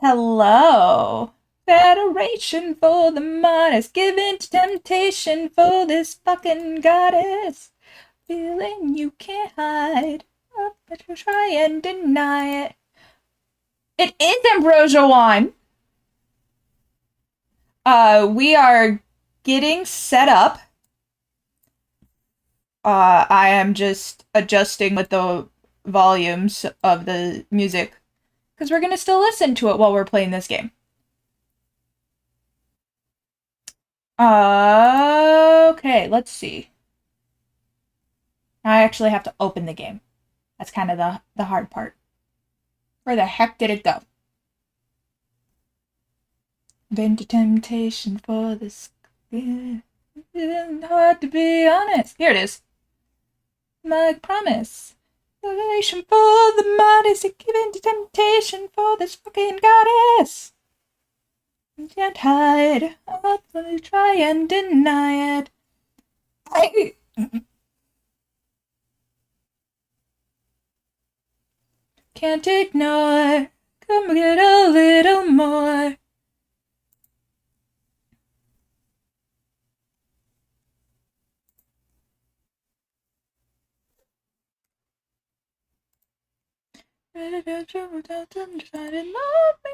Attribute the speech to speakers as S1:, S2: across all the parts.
S1: Hello. Federation for the modest, given to temptation for this fucking goddess. Feeling you can't hide, but you try and deny it. It is ambrosia wine. We are getting set up. I am just adjusting with the volumes of the music because we're gonna still listen to it while we're playing this game. Okay, let's see. Now I actually have to open the game. That's kind of the hard part. Where the heck did it go? Been to temptation for this. It's hard to be honest. Here it is. My promise. Salvation for the modest, given to temptation for this fucking goddess. Can't hide. I'll try and deny it. I can't ignore. Come get a little more. Try to love me,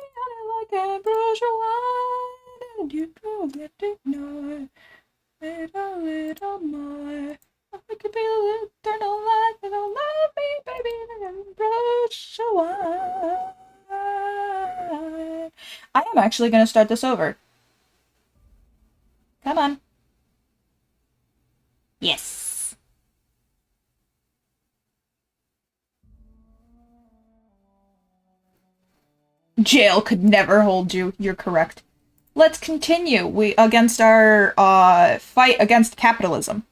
S1: like ambrosia wine, and you can't ignore. Wait a little more. I could be the eternal life if you love me, baby, like ambrosia wine. I am actually going to start this over. Come on. Yes. Jail could never hold you. You're correct. Let's continue. We against our fight against capitalism.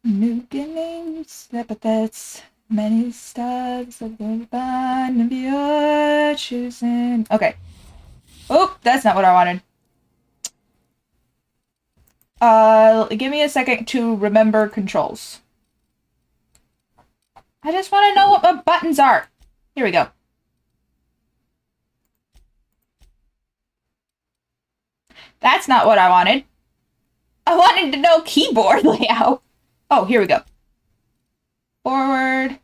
S1: New beginnings, epithets, many styles of the band of your choosing. Okay. Oh, that's not what I wanted. Give me a second to remember controls. I just want to know what my buttons are. Here we go. That's not what I wanted. I wanted to know keyboard layout. Oh, here we go. Forward.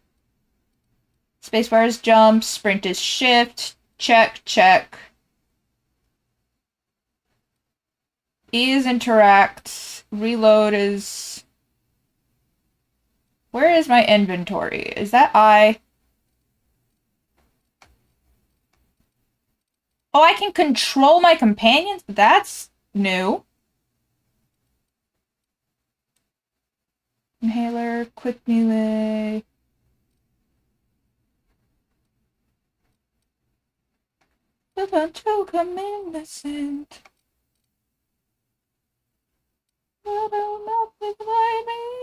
S1: Spacebar is jump. Sprint is shift. Check, check. E is interact. Reload is... Where is my inventory? Is that I? Oh, I can control my companions? That's new. Inhaler, quick melee. But to come innocent.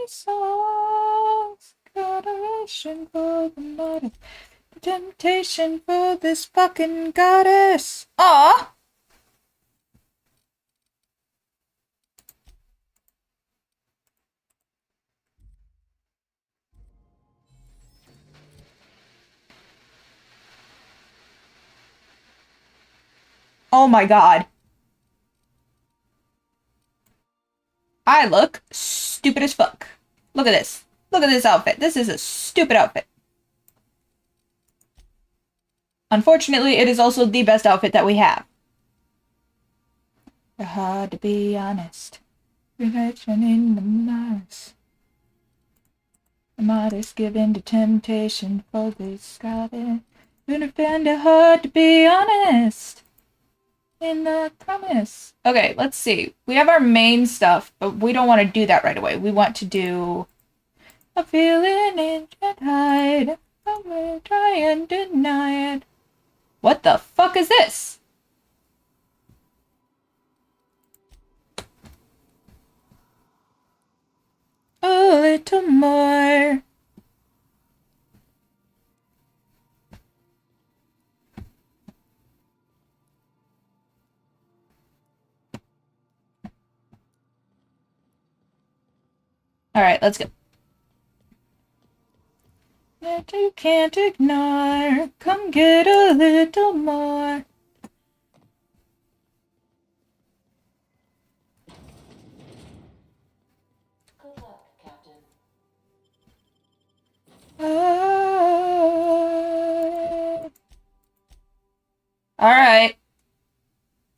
S1: Songs, adoration for the modern, temptation for this fucking goddess. Aw! Oh my god. I look stupid as fuck. Look at this. Look at this outfit. This is a stupid outfit. Unfortunately, it is also the best outfit that we have. Hard to be honest. Reflection in the Mars. The modest given to temptation for this goddess. Gonna find it hard to be honest. In the promise. Okay, let's see. We have our main stuff, but we don't want to do that right away. We want to do a feeling it can't hide. I'm gonna try and deny it. What the fuck is this? A little more. Alright, let's go. that you can't ignore. Come get a little more.
S2: Good luck, Captain.
S1: Alright.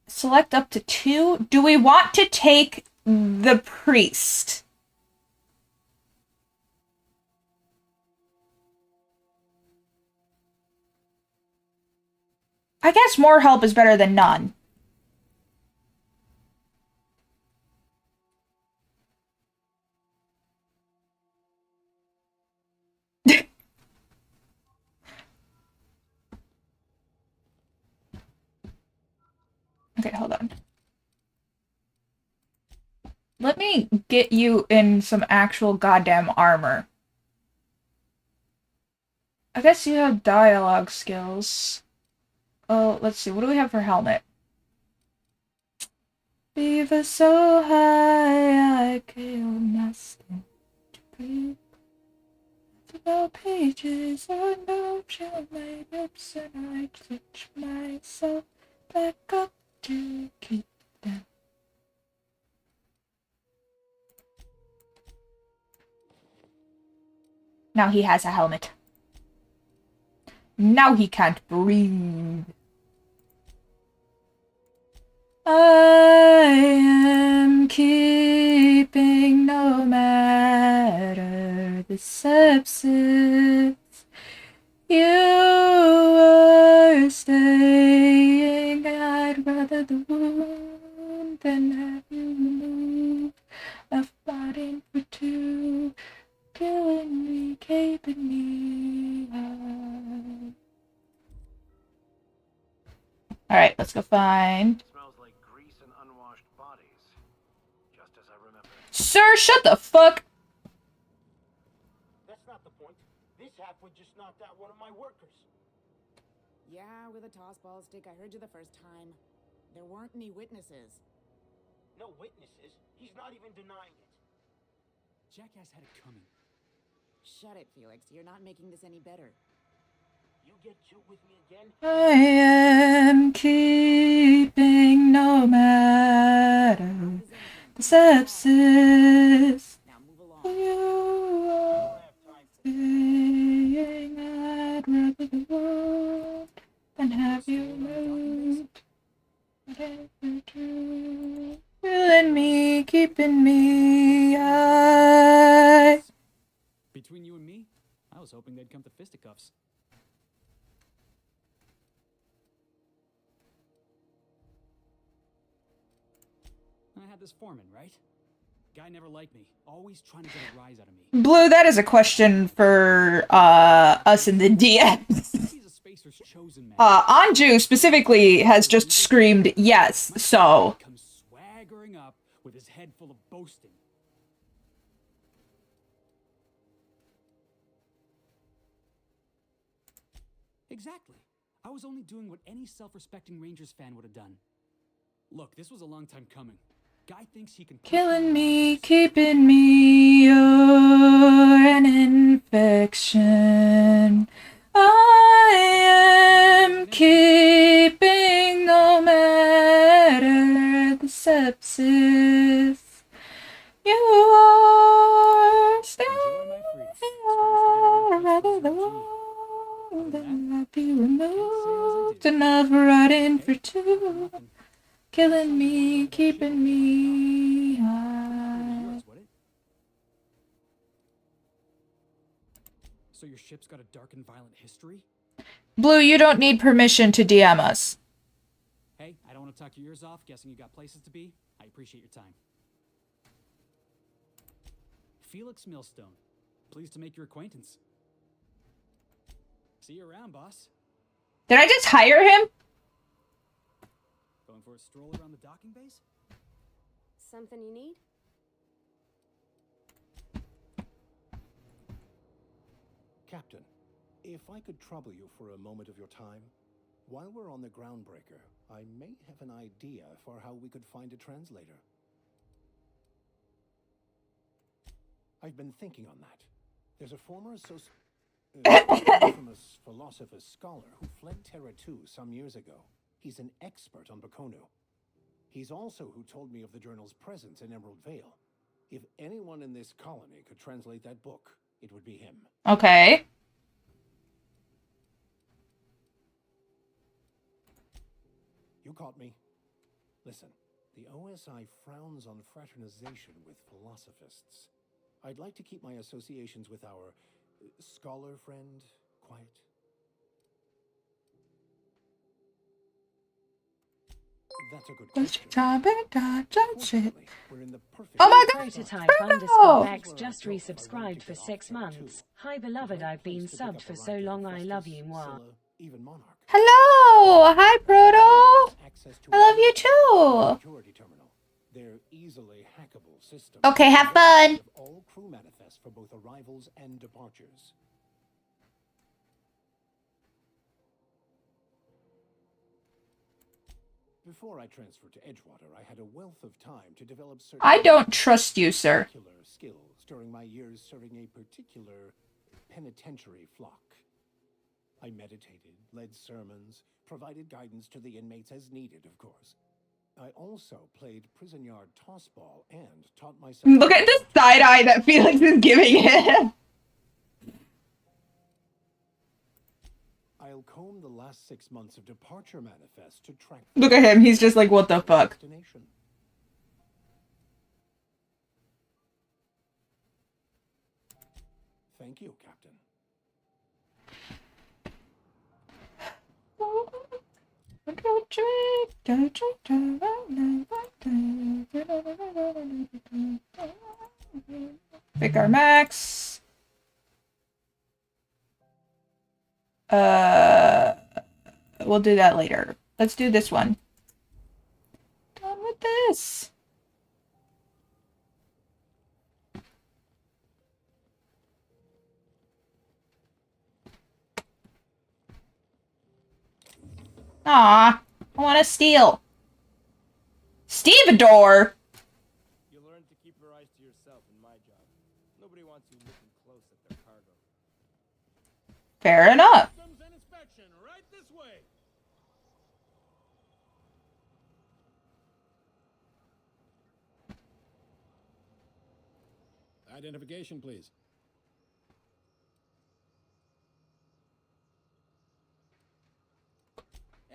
S1: Select up to 2. Do we want to take the priest? I guess more help is better than none. Okay, hold on. Let me get you in some actual goddamn armor. I guess you have dialogue skills. Oh, let's see. What do we have for helmet? Fever so high I killed nothing to breathe. About pages or no chill my lips and I clutch myself back up to keep them. Now he has a helmet. Now he can't breathe. I am keeping no matter the sepsis. You are staying. I'd rather the wound than have you removed. I've fighting for 2, killing me, keeping me alive. Alright, let's go find.
S3: Smells like grease and unwashed bodies. Just as I remember.
S1: Sir, shut the fuck.
S4: That's not the point. This halfwit just knocked out one of my workers.
S5: Yeah, with a toss-ball stick. I heard you the first time. There weren't any witnesses.
S4: No witnesses. He's not even denying it.
S6: Jackass had it coming.
S5: Shut it, Felix. You're not making this any better.
S4: You get cute with me again?
S1: I am keeping no matter the sepsis.
S5: Now move along.
S1: You are saying I'd rather the world than have you moved. Whatever true, killing me, keeping me high.
S6: Between you and me, I was hoping they'd come to fisticuffs. I had this foreman, right? Guy never liked me, always trying to get a rise out of me.
S1: Blue, that is a question for us in the DMs.
S6: He's a spacer's chosen man.
S1: Anju specifically has just screamed yes, so.
S6: Comes swaggering up with his head full of boasting. Exactly. I was only doing what any self-respecting Rangers fan would have done. Look, this was a long time coming. Guy thinks he can
S1: Killing me, keeping me, you're an infection. I am keeping no matter the sepsis. You are staying. I'd rather the world than not be removed. Enough riding for 2. Killing me, keeping me high.
S6: So your ship's got a dark and violent history?
S1: Blue, you don't need permission to DM us.
S6: Hey, I don't want to talk your ears off, guessing you got places to be. I appreciate your time. Felix Millstone. Pleased to make your acquaintance. See you around, boss.
S1: Did I just hire him?
S6: Going for a stroll around the docking base?
S2: Something you need?
S7: Captain, if I could trouble you for a moment of your time, while we're on the Groundbreaker, I may have an idea for how we could find a translator. I've been thinking on that. There's a former associate... Infamous philosopher scholar who fled Terra 2 some years ago. He's an expert on Bakonu. He's also who told me of the journal's presence in Emerald Vale. If anyone in this colony could translate that book, it would be him.
S1: Okay.
S7: You caught me. Listen, the OSI frowns on fraternization with philosophists. I'd like to keep my associations with our scholar friend quiet. That's a good question.
S1: Fortunately,
S7: We're in the perfect
S1: Oh my God!
S8: Prototype
S1: Bruno!
S8: X just resubscribed for 6 months. Hi beloved, I've been subbed for so long, I love you, moi.
S7: Even Monarch.
S1: Hello! Hi, Proto! I love you too!
S7: Security terminal. They're easily hackable systems.
S1: Okay, have fun!
S7: All crew manifests for both arrivals and departures. Before I transferred to Edgewater, I had a wealth of time to develop certain
S1: I don't trust you, sir.
S7: skills during my years serving a particular penitentiary flock. I meditated, led sermons, provided guidance to the inmates as needed, of course. I also played prison yard tossball and taught myself...
S1: Look at the side eye that Felix is giving him.
S7: I'll comb the last 6 months of departure manifest to track...
S1: Look at him, he's just like, what the fuck?
S7: Destination. Thank you, Captain.
S1: Pick our max. We'll do that later. Let's do this one. Done with this. Aw, I want to steal. Stevedore!
S4: You learn to keep your eyes to yourself in my job. Nobody wants you looking close at their cargo.
S1: Fair enough.
S4: Customs and inspection, right this way.
S9: Identification, please.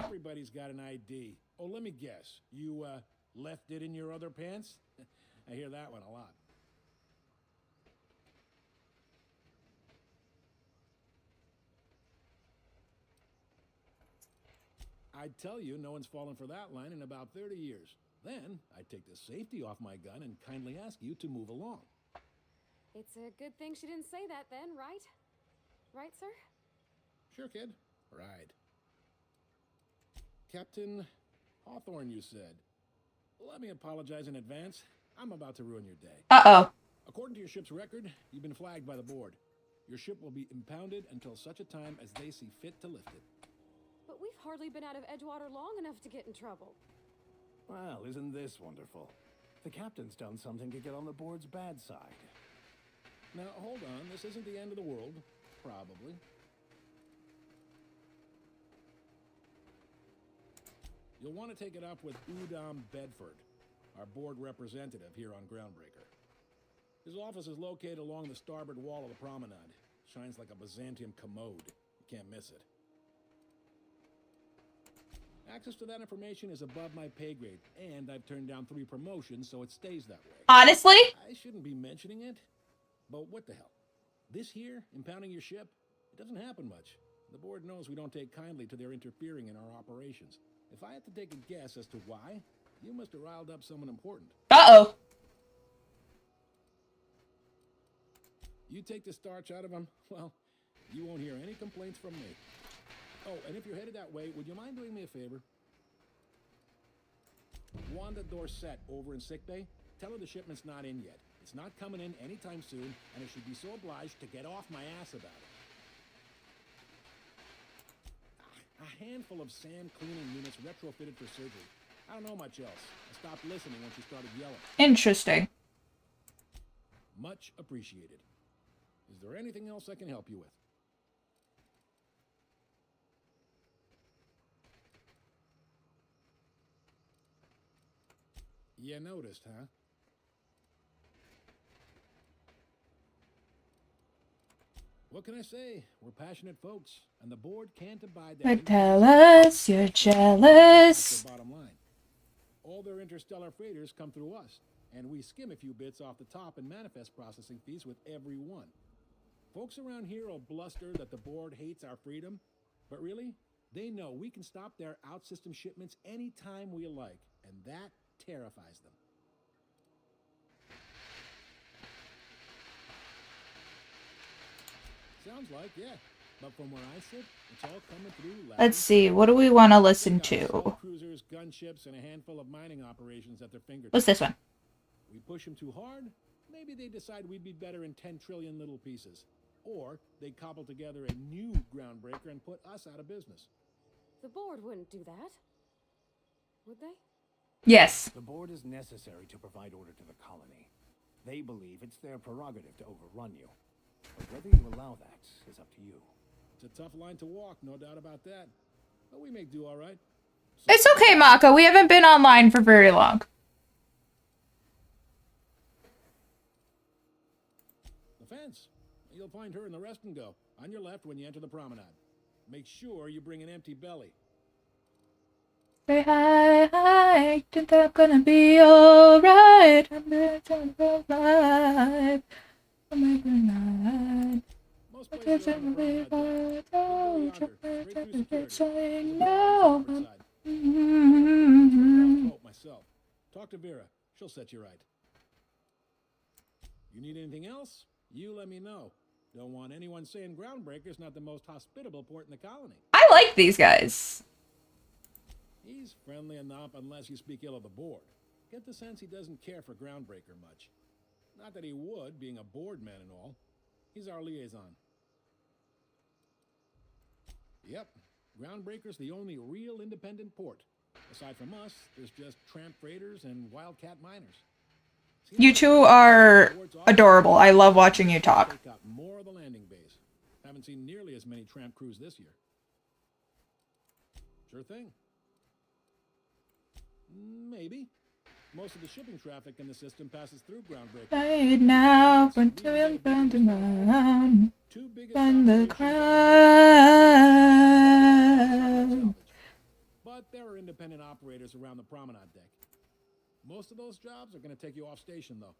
S9: Everybody's got an ID. Oh, let me guess. You, left it in your other pants? I hear that one a lot. I'd tell you no one's fallen for that line in about 30 years. Then, I'd take the safety off my gun and kindly ask you to move along.
S2: It's a good thing she didn't say that then, right? Right, sir?
S9: Sure, kid. Right. Captain Hawthorne, you said. Let me apologize in advance. I'm about to ruin your day.
S1: Uh-oh.
S9: According to your ship's record, you've been flagged by the board. Your ship will be impounded until such a time as they see fit to lift it.
S2: But we've hardly been out of Edgewater long enough to get in trouble.
S7: Well, isn't this wonderful? The captain's done something to get on the board's bad side.
S9: Now, hold on. This isn't the end of the world. Probably. You'll want to take it up with Udom Bedford, our board representative here on Groundbreaker. His office is located along the starboard wall of the promenade. Shines like a Byzantium commode. You can't miss it. Access to that information is above my pay grade, and I've turned down 3 promotions, so it stays that way.
S1: Honestly?
S9: I shouldn't be mentioning it, but what the hell? This here, impounding your ship, it doesn't happen much. The board knows we don't take kindly to their interfering in our operations. If I had to take a guess as to why, you must have riled up someone important.
S1: Uh-oh.
S9: You take the starch out of them, well, you won't hear any complaints from me. Oh, and if you're headed that way, would you mind doing me a favor? Wanda Dorset over in sickbay, tell her the shipment's not in yet. It's not coming in anytime soon, and if she'd be so obliged to get off my ass about it. A handful of SAM cleaning units retrofitted for surgery. I don't know much else. I stopped listening when she started yelling.
S1: Interesting.
S9: Much appreciated. Is there anything else I can help you with? You noticed, huh? What can I say? We're passionate folks, and the board can't abide that.
S1: But tell us you're jealous.
S9: That's the bottom line. All their interstellar freighters come through us, and we skim a few bits off the top in manifest processing fees with every one. Folks around here will bluster that the board hates our freedom, but really, they know we can stop their out-system shipments anytime we like, and that terrifies them. Sounds like, yeah. But from where I sit, it's all coming through.
S1: Let's see. What do we want to listen to?
S9: Cruisers, gunships, and a handful of mining operations at their fingertips.
S1: What's this one?
S9: We push them too hard, maybe they decide we'd be better in 10 trillion little pieces. Or they cobble together a new groundbreaker and put us out of business.
S2: The board wouldn't do that, would they?
S1: Yes.
S7: The board is necessary to provide order to the colony. They believe it's their prerogative to overrun you. But whether you allow that is up to you.
S9: It's a tough line to walk, no doubt about that. But we make do all right.
S1: It's okay, Maka. We haven't been online for very long.
S9: The fence. You'll find her in the rest and go, on your left when you enter the promenade. Make sure you bring an empty belly.
S1: Say hi, hi, think I'm gonna be alright. I'm gonna turn the life. I'm making night.
S9: Most places are on the promenade deck. Look yonder, straight through security.
S1: No.
S9: Quote myself. Talk to Vera. She'll set you right. You need anything else? You let me know. Don't want anyone saying Groundbreaker's not the most hospitable port in the colony.
S1: I like these guys.
S9: He's friendly enough unless you speak ill of the board. Get the sense he doesn't care for Groundbreaker much. Not that he would, being a board man and all. He's our liaison. Yep, Groundbreaker's the only real independent port. Aside from us, there's just tramp freighters and wildcat miners.
S1: You two are adorable. I love watching you talk.
S9: Take up more of the landing base. Haven't seen nearly as many tramp crews this year. Sure thing. Maybe. Most of the shipping traffic in the system passes through Groundbreaker.
S1: Right now, until I'm found around, find the crowd.
S9: But there are independent operators around the promenade deck. Most of those jobs are going to take you off station, though.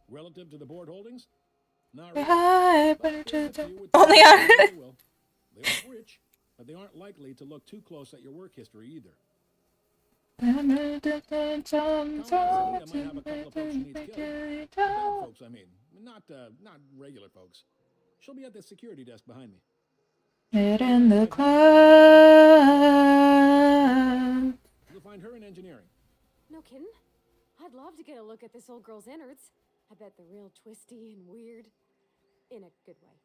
S9: Relative to the board holdings? Not really.
S1: Only on.
S9: They aren't rich, but they aren't likely to look too close at your work history either.
S1: Folks,
S9: might have a couple of folks who need killing. Bad folks, I mean. Not regular folks. She'll be at the security desk behind me.
S1: Get in the club.
S9: You'll find her in engineering.
S2: No kidding? I'd love to get a look at this old girl's innards. I bet they're real twisty and weird. In a good way.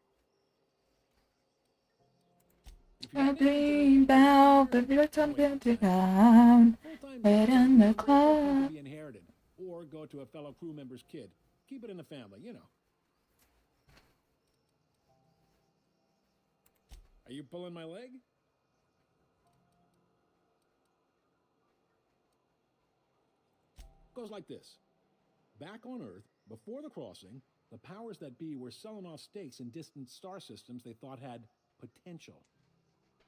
S1: I've been bound, but you're talking to down. Get in the club.
S9: Be inherited, or go to a fellow crew member's kid. Keep it in the family, you know. Are you pulling my leg? Goes like this. Back on Earth, before the crossing, the powers that be were selling off stakes in distant star systems they thought had potential.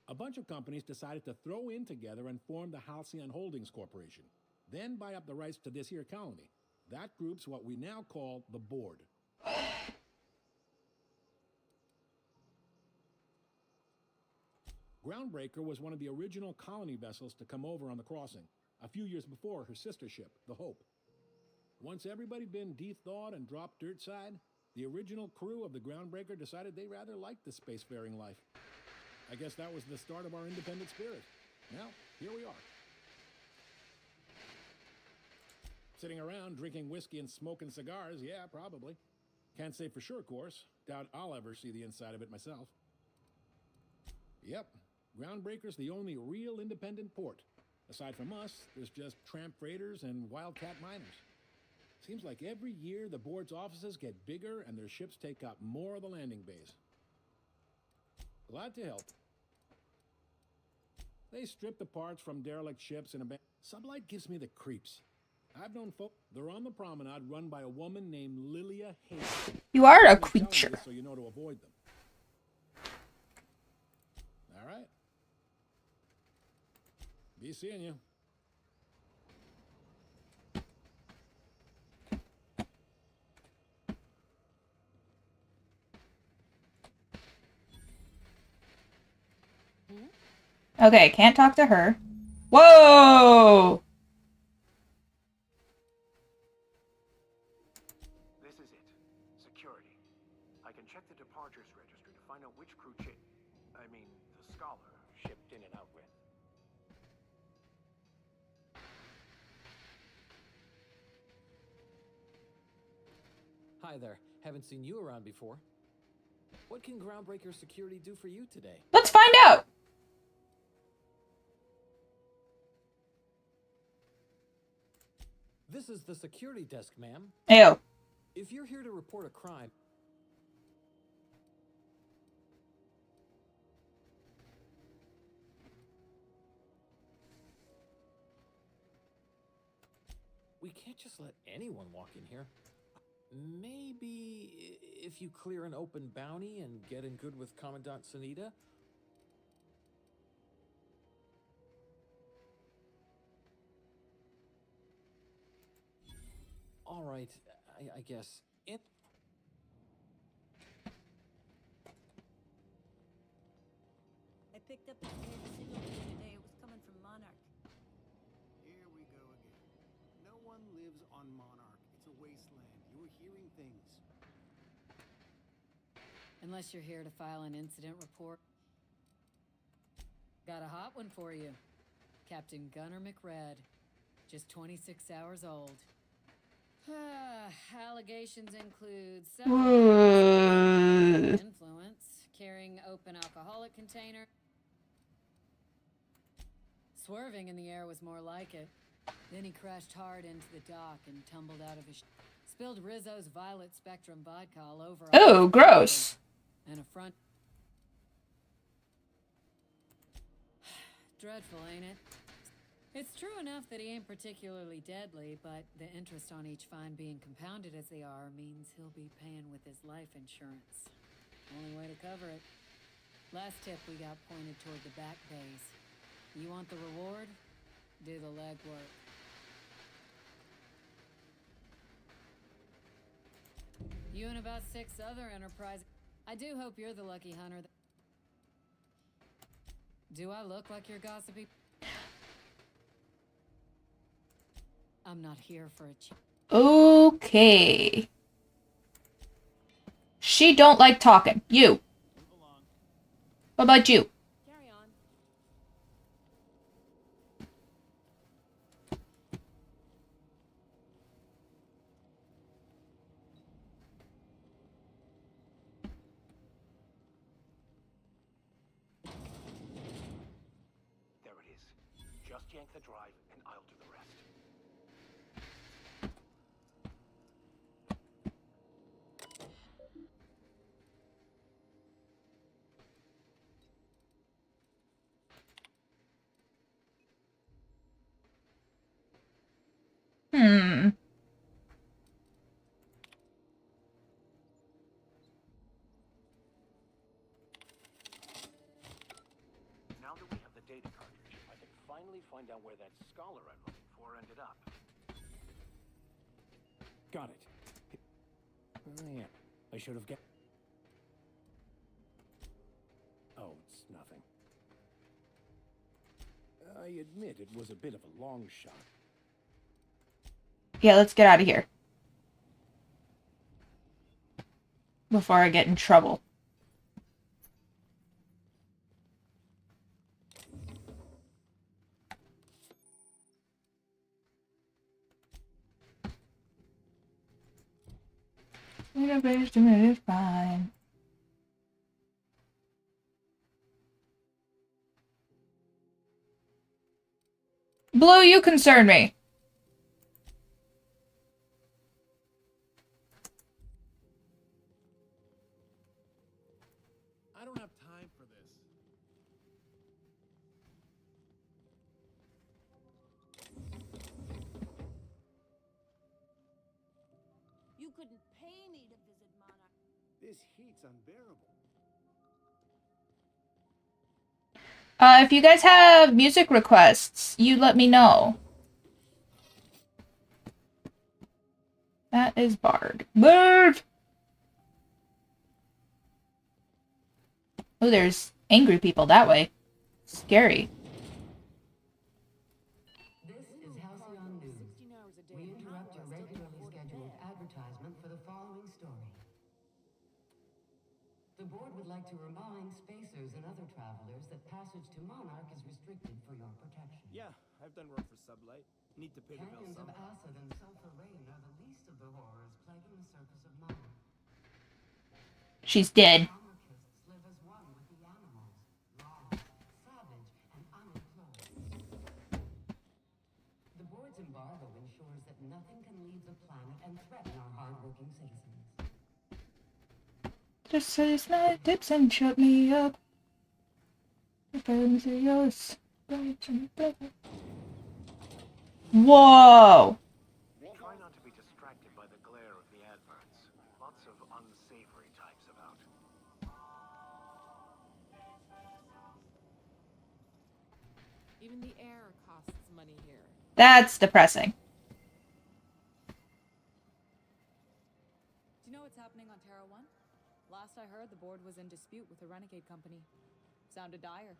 S9: A bunch of companies decided to throw in together and form the Halcyon Holdings Corporation, then buy up the rights to this here colony. That group's what we now call the board. Groundbreaker was one of the original colony vessels to come over on the crossing, a few years before her sister ship, the Hope. Once everybody'd been de-thawed and dropped dirt side, the original crew of the Groundbreaker decided they rather liked the spacefaring life. I guess that was the start of our independent spirit. Now, here we are. Sitting around drinking whiskey and smoking cigars, yeah, probably. Can't say for sure, of course. Doubt I'll ever see the inside of it myself. Yep, Groundbreaker's the only real independent port. Aside from us, there's just tramp freighters and wildcat miners. Seems like every year the board's offices get bigger and their ships take up more of the landing bays. Glad to help. They strip the parts from derelict ships and abandoned. Sublight gives me the creeps. I've known folk. They're on the promenade run by a woman named Lilia Hayes.
S1: You are a
S9: I'm telling you
S1: creature.
S9: this so you know to avoid them. All right. Be seeing you.
S1: Okay, can't talk to her. Whoa!
S3: This is it. Security. I can check the departures registry to find out which crew the Scholar, shipped in and out with.
S10: Hi there. Haven't seen you around before. What can Groundbreaker Security do for you today?
S1: Let's find out!
S10: This is the security desk, ma'am.
S1: Ew.
S10: If you're here to report a crime... We can't just let anyone walk in here. Maybe if you clear an open bounty and get in good with Commandant Sunita? All right, I guess.
S11: I picked up a weird signal the other day. It was coming from Monarch.
S3: Here we go again. No one lives on Monarch. It's a wasteland. You were hearing things.
S2: Unless you're here to file an incident report. Got a hot one for you. Captain Gunnar McRed. Just 26 hours old. Allegations include influence, carrying open alcoholic container. Swerving in the air was more like it. Then he crashed hard into the dock and tumbled out of his spilled Rizzo's Violet Spectrum vodka all over.
S1: Oh, gross.
S2: And a front. Dreadful, ain't it? It's true enough that he ain't particularly deadly, but the interest on each fine being compounded as they are means he'll be paying with his life insurance. Only way to cover it. Last tip we got pointed toward the back bays. You want the reward? Do the legwork. You and about 6 other Enterprise. I do hope you're the lucky hunter. Do I look like you're gossipy? I'm not here for a
S1: Okay. She don't like talking. You. What about you?
S2: Carry on.
S3: There it is. Just yank the drive and I'll do the rest.
S1: Hmm.
S3: Now that we have the data cartridge, I can finally find out where that scholar I'm looking for ended up.
S7: Got it. Oh, yeah. I should have get. Oh, it's nothing. I admit it was a bit of a long shot.
S1: Yeah, let's get out of here. Before I get in trouble. Everybody's doing it fine. Blue, you concern me.
S9: I don't have time for this.
S11: couldn't pay me to visit Monarch.
S3: This heat's unbearable.
S1: If you guys have music requests, you let me know. That is Bard. Bard! Oh, there's angry people that way. Scary.
S12: This is Halcyon News. We interrupt your regularly scheduled advertisement for the following story. The board would like to remind spacers and other travelers that passage to Monarch is restricted for your protection.
S4: Yeah, I've done work for Sublight. Need to pay the bill
S12: Canyons of
S4: somehow.
S12: acid and sulfur rain are the least of the horrors plaguing the surface of Monarch.
S1: She's dead.
S12: Monarchists live as one with the animals, lawless, savage, and unemployed. The board's embargo ensures that nothing can leave the planet and threaten our hard-working citizens.
S1: Just slice my tips and shut me up. The friends are yours. Whoa!
S3: Try not to be distracted by the glare of the adverts. Lots of unsavory types about.
S13: Even the air costs money here.
S1: That's depressing.
S2: Do you know what's happening on Terra 1? Last I heard, the board was in dispute with a renegade company. Sounded dire.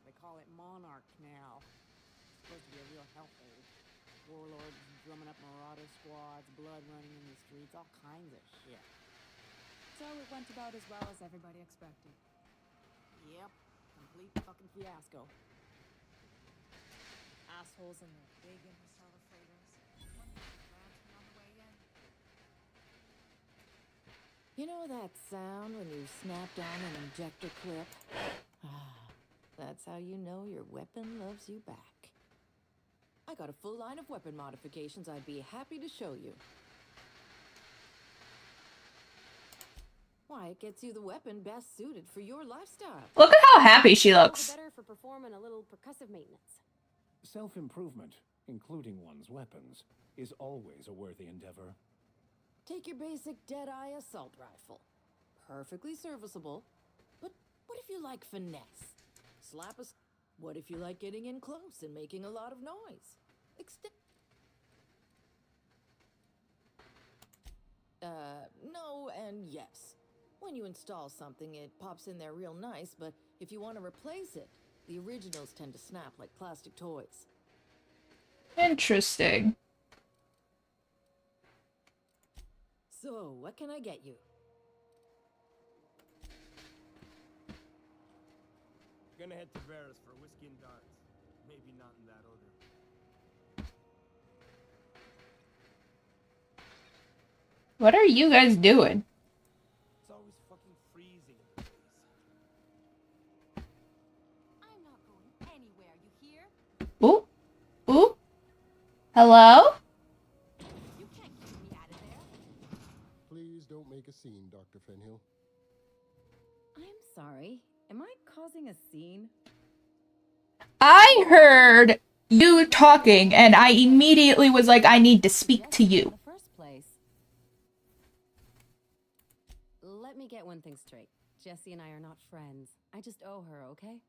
S5: They call it Monarch now. It's supposed to be a real hellhole. Warlords drumming up marauder squads, blood running in the streets, all kinds of shit.
S2: So it went about as well as everybody expected.
S5: Yep, complete fucking fiasco.
S2: Assholes in their
S11: Big interstellar freighters. One ransom on the way in.
S13: You know that sound when you snap down an injector clip? That's how you know your weapon loves you back. I got a full line of weapon modifications I'd be happy to show you. Why, it gets you the weapon best suited for your lifestyle.
S1: Look at how happy she looks.
S14: Better for performing a little percussive maintenance.
S7: Self-improvement, including one's weapons, is always a worthy endeavor.
S13: Take your basic Deadeye assault rifle. Perfectly serviceable. But what if you like finesse? Slap a... What if you like getting in close and making a lot of noise? No and yes. When you install something, it pops in there real nice, but if you want to replace it, the originals tend to snap like plastic toys.
S1: Interesting.
S13: So, what can I get you?
S4: Gonna head to Vera's for whiskey and darts. Maybe not in that order.
S1: What are you guys doing?
S4: It's always fucking freezing in the place.
S11: I'm not going anywhere, you hear?
S1: Ooh. Ooh. Hello?
S11: You can't keep me out of there.
S15: Please don't make a scene, Dr. Fenhill.
S2: I'm sorry. Am I causing a scene?
S1: I heard you talking and I immediately was like, I need to speak to you.
S2: In the first place. Let me get one thing straight. Jessie and I are not friends. I just owe her, okay?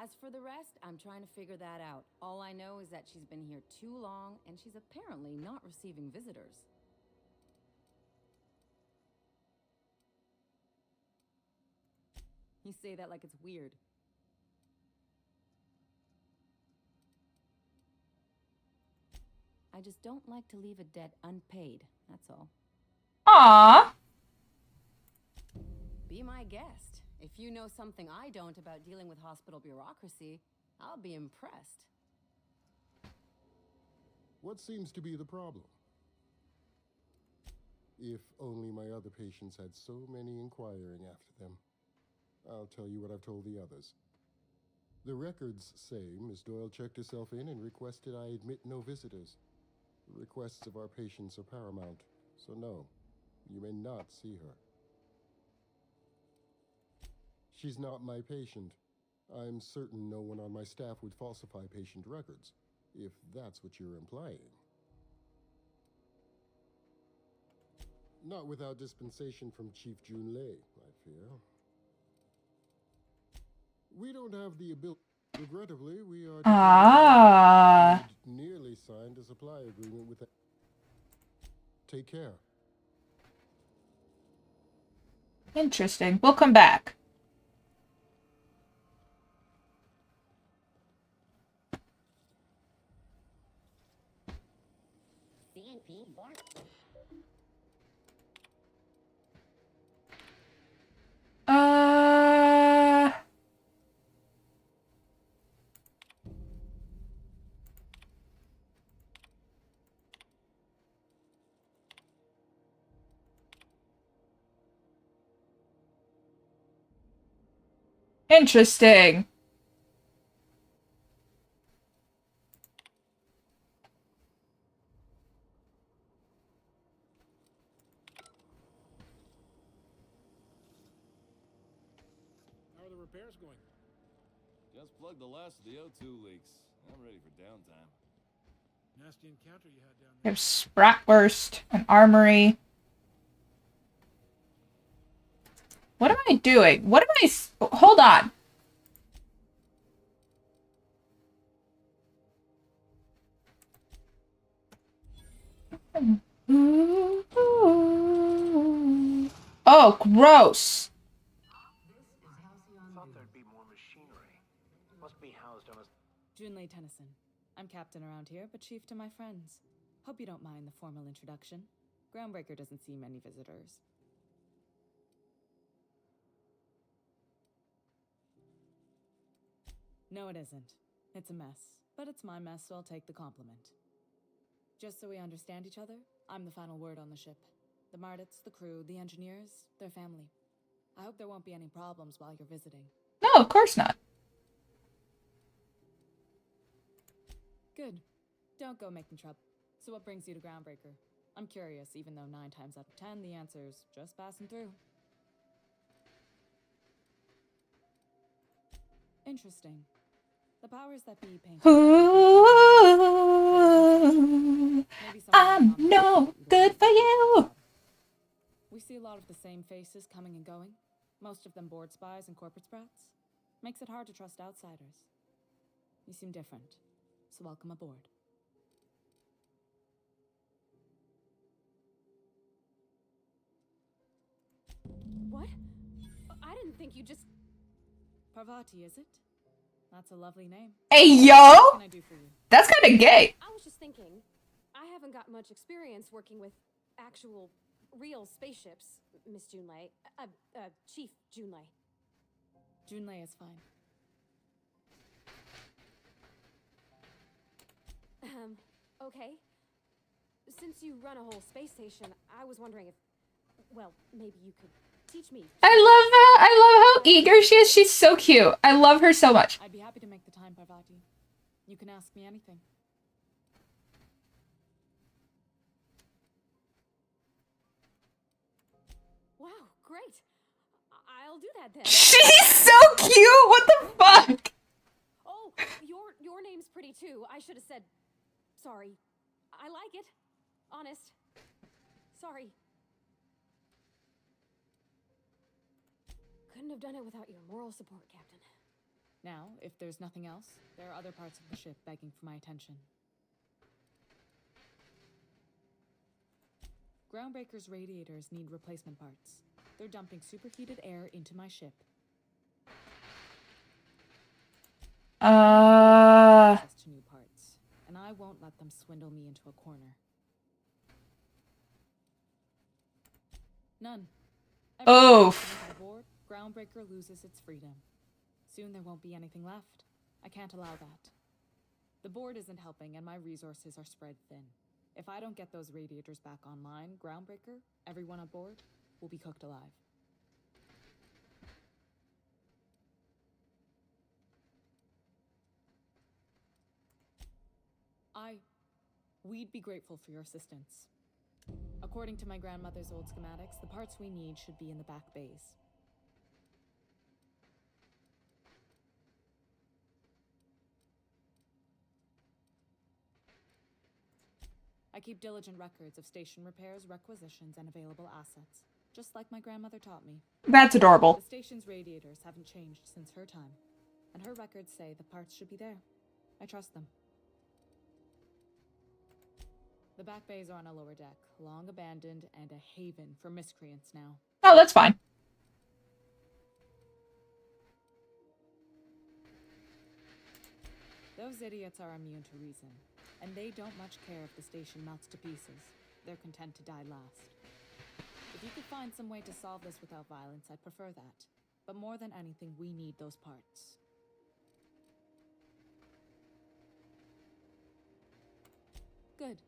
S2: As for the rest, I'm trying to figure that out. All I know is that she's been here too long and she's apparently not receiving visitors. You say that like it's weird. I just don't like to leave a debt unpaid, that's all.
S1: Aww.
S2: Be my guest. If you know something I don't about dealing with hospital bureaucracy, I'll be impressed.
S15: What seems to be the problem? If only my other patients had so many inquiring after them. I'll tell you what I've told the others. The records say Miss Doyle checked herself in and requested I admit no visitors. The requests of our patients are paramount, so no, you may not see her. She's not my patient. I'm certain no one on my staff would falsify patient records, if that's what you're implying. Not without dispensation from Chief Junlei, I fear. We don't have the ability. Regrettably, we are
S1: Ah.
S15: nearly signed a supply agreement with. Take care.
S1: Interesting. We'll come back. Uh... Interesting.
S9: How are the repairs going?
S16: Just plugged the last of the O2 leaks. I'm ready for downtime.
S9: Nasty encounter you had down there.
S1: There's Spratwurst, an armory. What am I doing? What am I... Hold on. Oh, gross.
S3: Thought there'd be more machinery. Must be housed on a...
S2: Junlei Tennyson. I'm captain around here, but chief to my friends. Hope you don't mind the formal introduction. Groundbreaker doesn't see many visitors. No, it isn't. It's a mess. But it's my mess, so I'll take the compliment. Just so we understand each other, I'm the final word on the ship. The Mardits, the crew, the engineers, their family. I hope there won't be any problems while you're visiting.
S1: No, of course not.
S2: Good. Don't go making trouble. So what brings you to Groundbreaker? I'm curious, even though 9 times out of 10 the answer's just passing through. Interesting. The powers that be paint.
S1: Ooh, I'm no good for you.
S2: We see a lot of the same faces coming and going. Most of them board spies and corporate sprats. Makes it hard to trust outsiders. You seem different, so welcome aboard.
S14: What? I didn't think you just...
S2: Parvati, is it? That's a lovely name.
S1: Hey, yo!
S2: What can I do for you?
S1: That's kind of gay.
S14: I was just thinking, I haven't got much experience working with actual, real spaceships, Miss Junlei. Chief Junlei.
S2: Junlei is fine.
S14: Okay. Since you run a whole space station, I was wondering if, well, maybe you could teach me.
S1: I love how eager she is. She's so cute. I love her so much.
S2: I'd be happy to make the time, Parvati. You can ask me anything.
S14: Wow, great. I'll do that then.
S1: She's so cute. What the fuck?
S14: Oh, your name's pretty too. I should have said sorry. I like it. Honest. Sorry. Couldn't have done it without your moral support, Captain.
S2: Now, if there's nothing else, there are other parts of the ship begging for my attention. Groundbreaker's radiators need replacement parts. They're dumping superheated air into my ship. Access to new parts, and I won't let them swindle me into a corner. None.
S1: Oof.
S2: Aboard, Groundbreaker loses its freedom. Soon there won't be anything left. I can't allow that. The board isn't helping, and my resources are spread thin. If I don't get those radiators back online, Groundbreaker, everyone aboard, will be cooked alive. We'd be grateful for your assistance. According to my grandmother's old schematics, the parts we need should be in the back bays.
S17: I keep diligent records of station repairs, requisitions, and available assets, just like my grandmother taught me.
S1: That's adorable.
S17: The station's radiators haven't changed since her time, and her records say the parts should be there. I trust them. The back bays are on a lower deck, long abandoned and a haven for miscreants now.
S1: Oh, that's fine.
S17: Those idiots are immune to reason, and they don't much care if the station melts to pieces. They're content to die last. If you could find some way to solve this without violence, I'd prefer that. But more than anything, we need those parts. Good.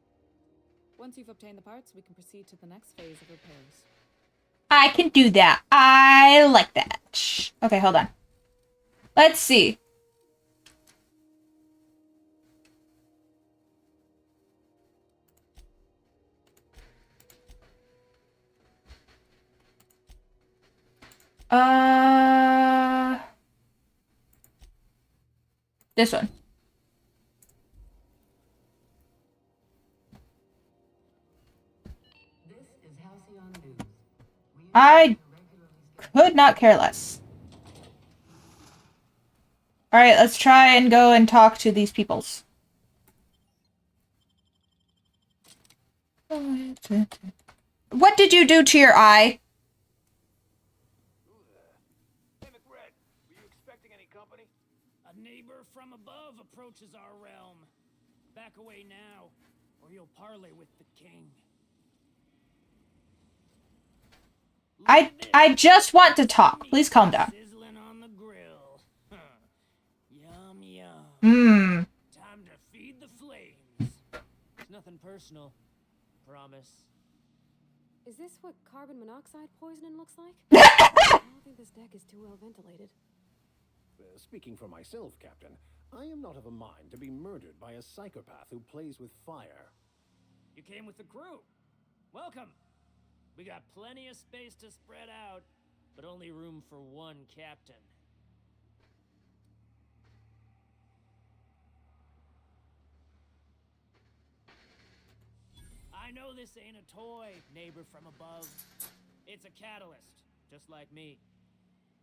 S17: Once you've obtained the parts, we can proceed to the next phase of repairs.
S1: I can do that. I like that. Shh. Okay, hold on. Let's see. This one. I could not care less. Alright, let's try and go and talk to these peoples. What did you do to your eye?
S4: Hey, McRed, were you expecting any company?
S6: A neighbor from above approaches our realm. Back away now, or you'll parley with the king.
S1: I just want to talk. Please calm down.
S6: Sizzling on the grill. Yum, yum.
S1: Mmm.
S6: Time to feed the flames. It's nothing personal. Promise.
S14: Is this what carbon monoxide poisoning looks like? I don't think this deck is too well ventilated.
S7: Speaking for myself, Captain, I am not of a mind to be murdered by a psychopath who plays with fire.
S6: You came with the crew. Welcome. We got plenty of space to spread out, but only room for one captain. I know this ain't a toy, neighbor from above. It's a catalyst, just like me.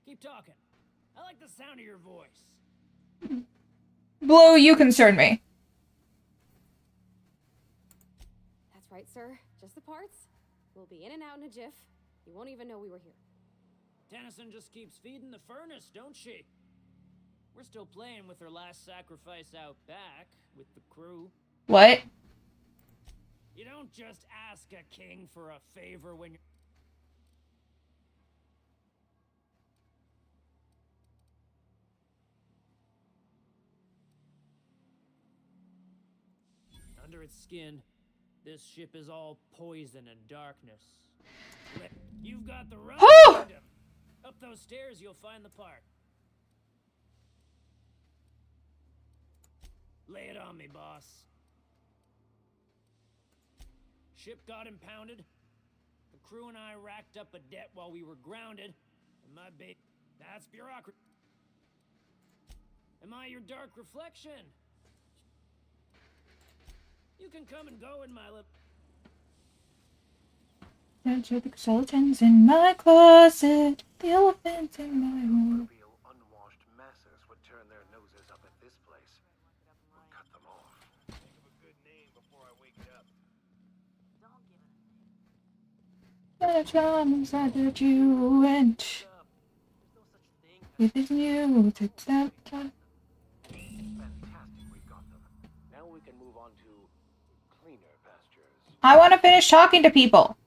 S6: Keep talking. I like the sound of your voice.
S1: Blue, you concern me.
S14: That's right, sir. Just the parts. We'll be in and out in a jiff. You won't even know we were here.
S6: Tennyson just keeps feeding the furnace, don't she? We're still playing with her last sacrifice out back, with the crew.
S1: What?
S6: You don't just ask a king for a favor when you're... Under its skin, this ship is all poison and darkness. You've got the right kingdom. Up those stairs, you'll find the part. Lay it on me, boss. Ship got impounded. The crew and I racked up a debt while we were grounded. And my bait, that's bureaucracy. Am I your dark reflection? You can come and go in my lip.
S1: The skeletons in my closet, the elephants in my room.
S3: Real unwashed masses would turn their noses up at this place. We'll cut them off.
S4: Think of a good name before I wake it up.
S1: The drums I that you went. If it's new, it's that time.
S3: Fantastic, we got them. Now we can move on to cleaner pastures.
S1: I want to finish talking to people.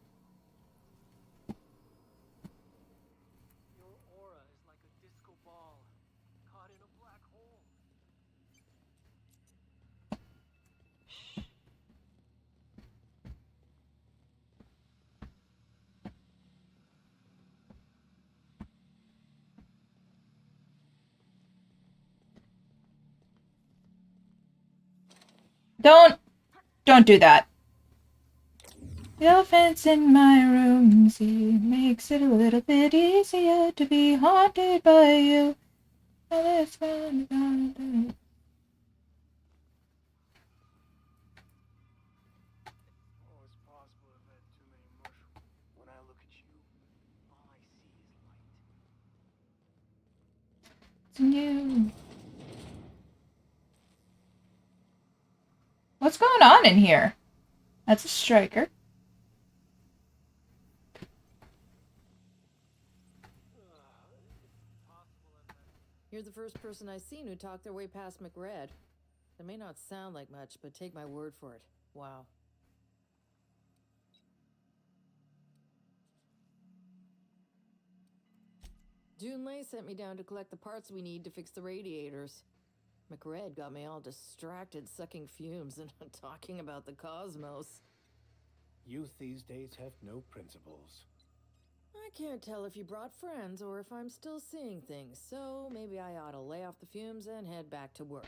S1: Don't do that. The elephants in my room, see, makes it a little bit easier to be haunted by you. new. What's going on in here? That's a striker.
S13: You're the first person I've seen who talked their way past McRed. It may not sound like much, but take my word for it. Wow. Junlei sent me down to collect the parts we need to fix the radiators. McRed got me all distracted sucking fumes and talking about the cosmos.
S7: Youth these days have no principles.
S13: I can't tell if you brought friends or if I'm still seeing things, so maybe I ought to lay off the fumes and head back to work.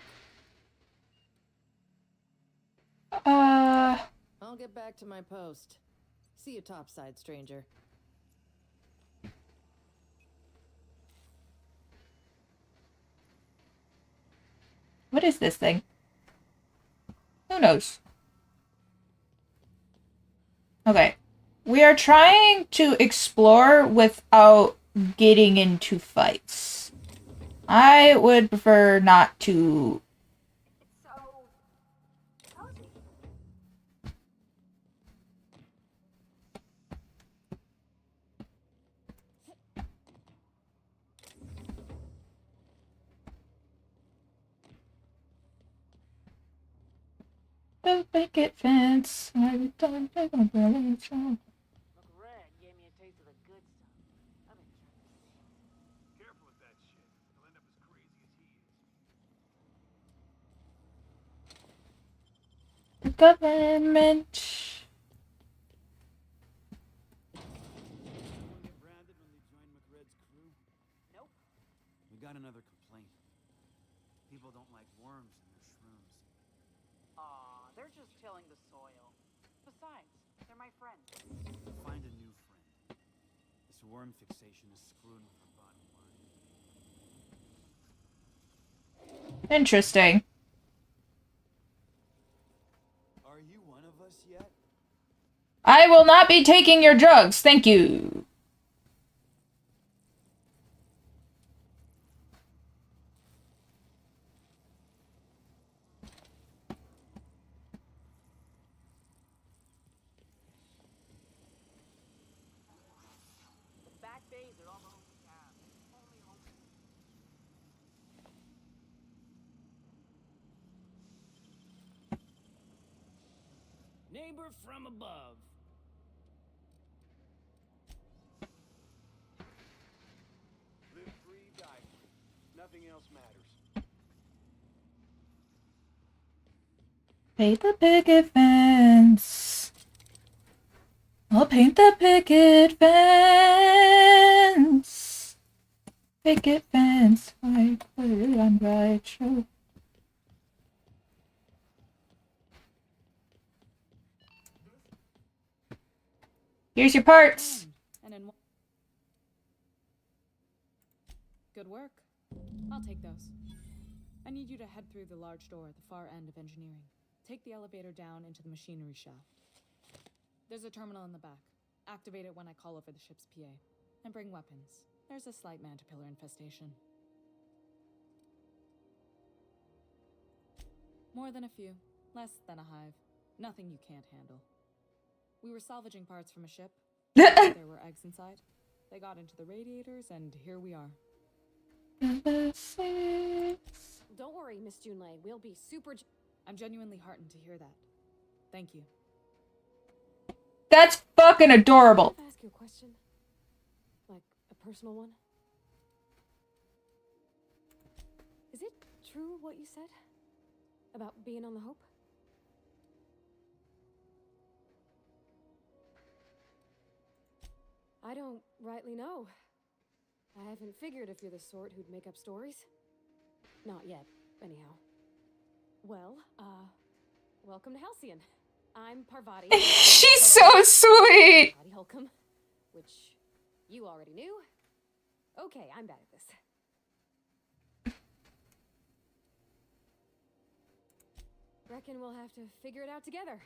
S13: I'll get back to my post. See you topside, stranger.
S1: What is this thing? Who knows? Okay. We are trying to explore without getting into fights. I would prefer not to. The picket fence. I don't think I'm really strong.
S5: McRed gave me a taste of the good stuff. I've been trying to see.
S3: Careful with that shit. You'll end up as crazy as he is.
S1: The government.
S18: Anyone get branded when they join McRed's crew?
S5: Nope.
S18: We got another complaint. People don't like worms in their shrooms.
S5: Aw, they're just tilling the soil. Besides, they're my friends.
S18: Find a new friend. This worm fixation is screwing with our bottom line.
S1: Interesting.
S18: Are you one of us yet?
S1: I will not be taking your drugs. Thank you.
S5: The back bays are almost down. Only home.
S6: Neighbor from above.
S3: Live free, die free. Nothing else matters.
S1: Paint the picket fence. I'll paint the picket fence. Picket fence. White, clear, and bright. Show. Here's your parts.
S17: And in good work. I'll take those. I need you to head through the large door at the far end of engineering. Take the elevator down into the machinery shaft. There's a terminal in the back. Activate it when I call over the ship's PA. And bring weapons. There's a slight mantipillar infestation. More than a few. Less than a hive. Nothing you can't handle. We were salvaging parts from a ship. There were eggs inside. They got into the radiators, and here we are.
S14: Don't worry, Miss Junlei. We'll be super...
S17: I'm genuinely heartened to hear that. Thank you.
S1: That's fucking adorable.
S14: Can I ask you a question? Like, a personal one? Is it true what you said? About being on the Hope? I don't rightly know. I haven't figured if you're the sort who'd make up stories. Not yet, anyhow. Well, welcome to Halcyon. I'm Parvati.
S1: She's so sweet!
S14: Parvati Holcomb, which you already knew. Okay, I'm bad at this. Reckon we'll have to figure it out together.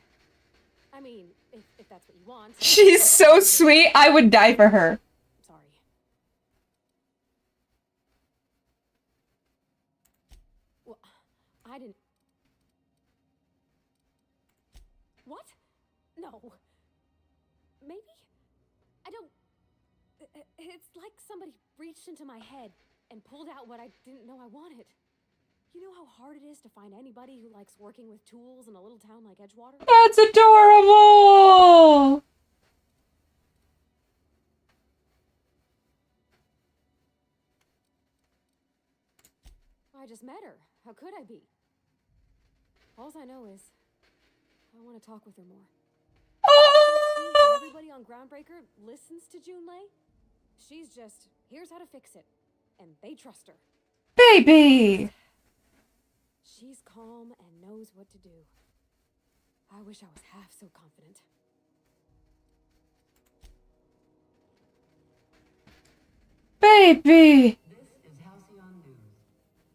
S14: I mean, if that's what you want.
S1: She's so sweet. I would die for her.
S14: Sorry. I didn't... What? No. Maybe? I don't... It's like somebody reached into my head and pulled out what I didn't know I wanted. You know how hard it is to find anybody who likes working with tools in a little town like Edgewater?
S1: That's adorable!
S14: I just met her. How could I be? Alls I know is I want to talk with her more. See how everybody on Groundbreaker listens to Junlei? She's just, here's how to fix it. And they trust her.
S1: Baby!
S14: She's calm and knows what to do. I wish I was half so confident.
S1: Baby!
S12: This is Halcyon News.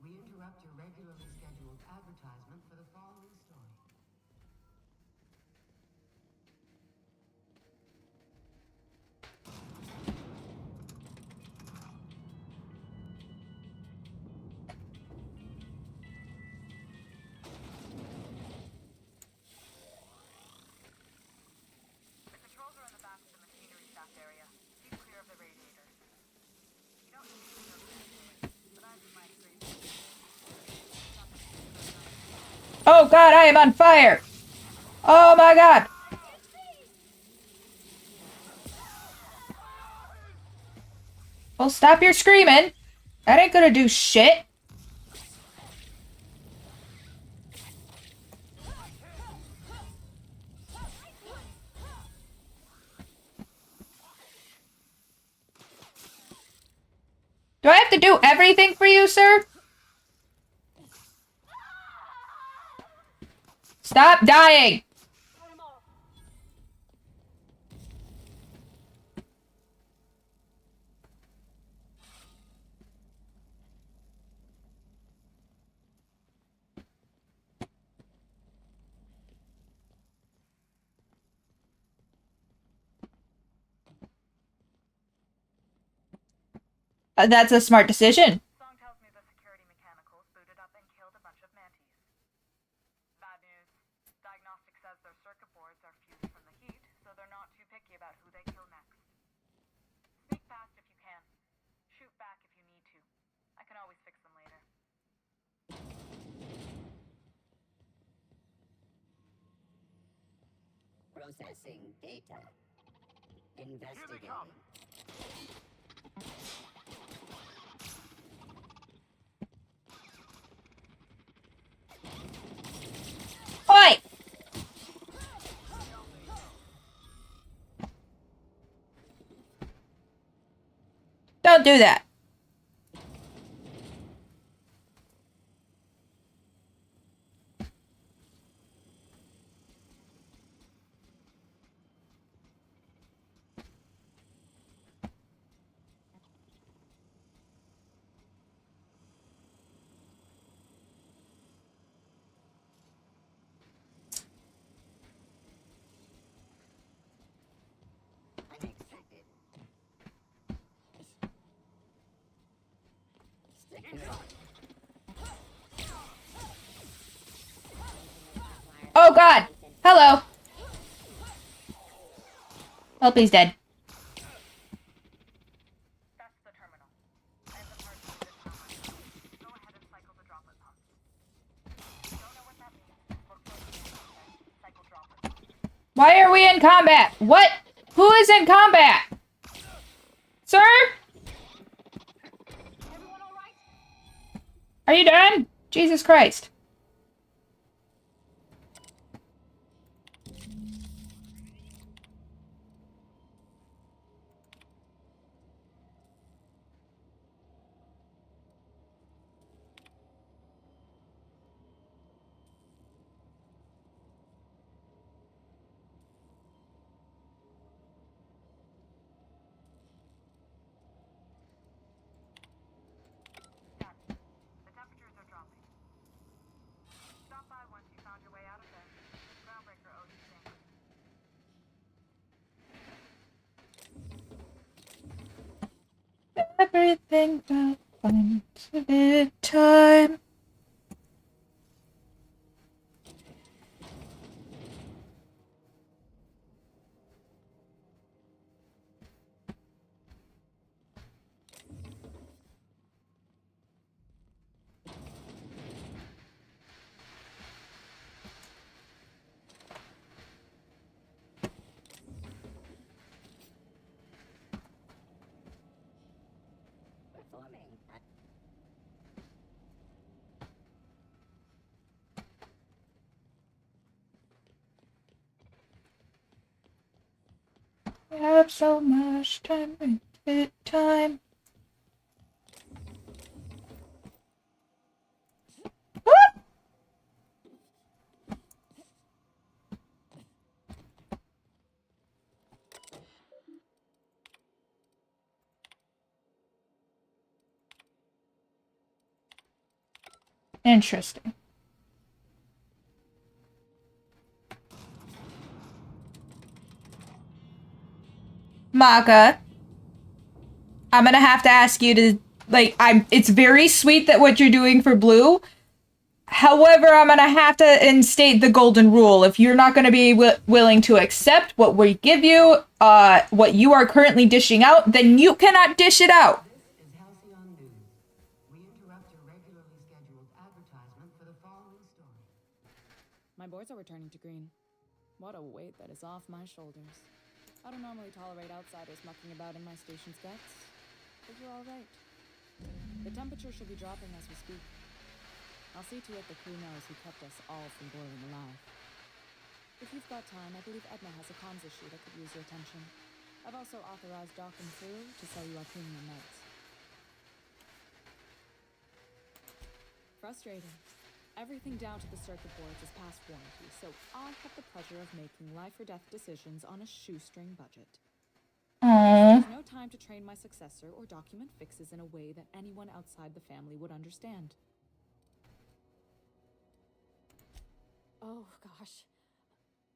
S12: We interrupt your regularly scheduled advertisement for the following story.
S11: The controls are in the back of the machinery shaft area. Keep clear of the radiators. You don't need to know this, but I do my experience.
S1: Oh god, I am on fire! Oh my god! Well, stop your screaming! That ain't gonna do shit! Do I have to do everything for you, sir? Stop dying! That's a smart decision.
S11: Song tells me the security mechanicals booted up and killed a bunch of mantis. Bad news. Diagnostic says their circuit boards are fused from the heat, so they're not too picky about who they kill next. Sneak past if you can. Shoot back if you need to. I can always fix them later.
S19: Processing data. Investigating.
S1: Oi! Don't do that.
S19: Unexpected.
S1: Oh god! Hello! Oh, he's dead.
S11: That's the terminal. I have the parts for this now. Go ahead and cycle the droplet pump. Don't know what that means. Look for the cycle droplet.
S1: Why are we in combat? What? Who is in combat? Sir?
S11: Everyone all right?
S1: Are you done? Jesus Christ.
S11: The temperatures are dropping. Stop by once you found your way out of there. Groundbreaker owes you things.
S1: Everything will find a bit time. have so much time. Time. Interesting. Maka, I'm gonna have to ask you to, like, it's very sweet that what you're doing for Blue. However, I'm gonna have to instate the golden rule. If you're not gonna be willing to accept what we give you, what you are currently dishing out, then you cannot dish it out.
S12: This is Halcyon News. We interrupt your regularly scheduled advertisement for the following story.
S17: My boards are returning to green. What a weight that is off my shoulders. I don't normally tolerate outsiders mucking about in my station's guts, but you're all right. The temperature should be dropping as we speak. I'll see to it the crew knows who kept us all from boiling alive. If you've got time, I believe Edna has a comms issue that could use your attention. I've also authorized Doc and Crew to sell you our premium meds. Frustrating. Everything down to the circuit boards is past warranty, so I have the pleasure of making life or death decisions on a shoestring budget.
S1: Aww.
S17: There's no time to train my successor or document fixes in a way that anyone outside the family would understand.
S14: Oh, gosh.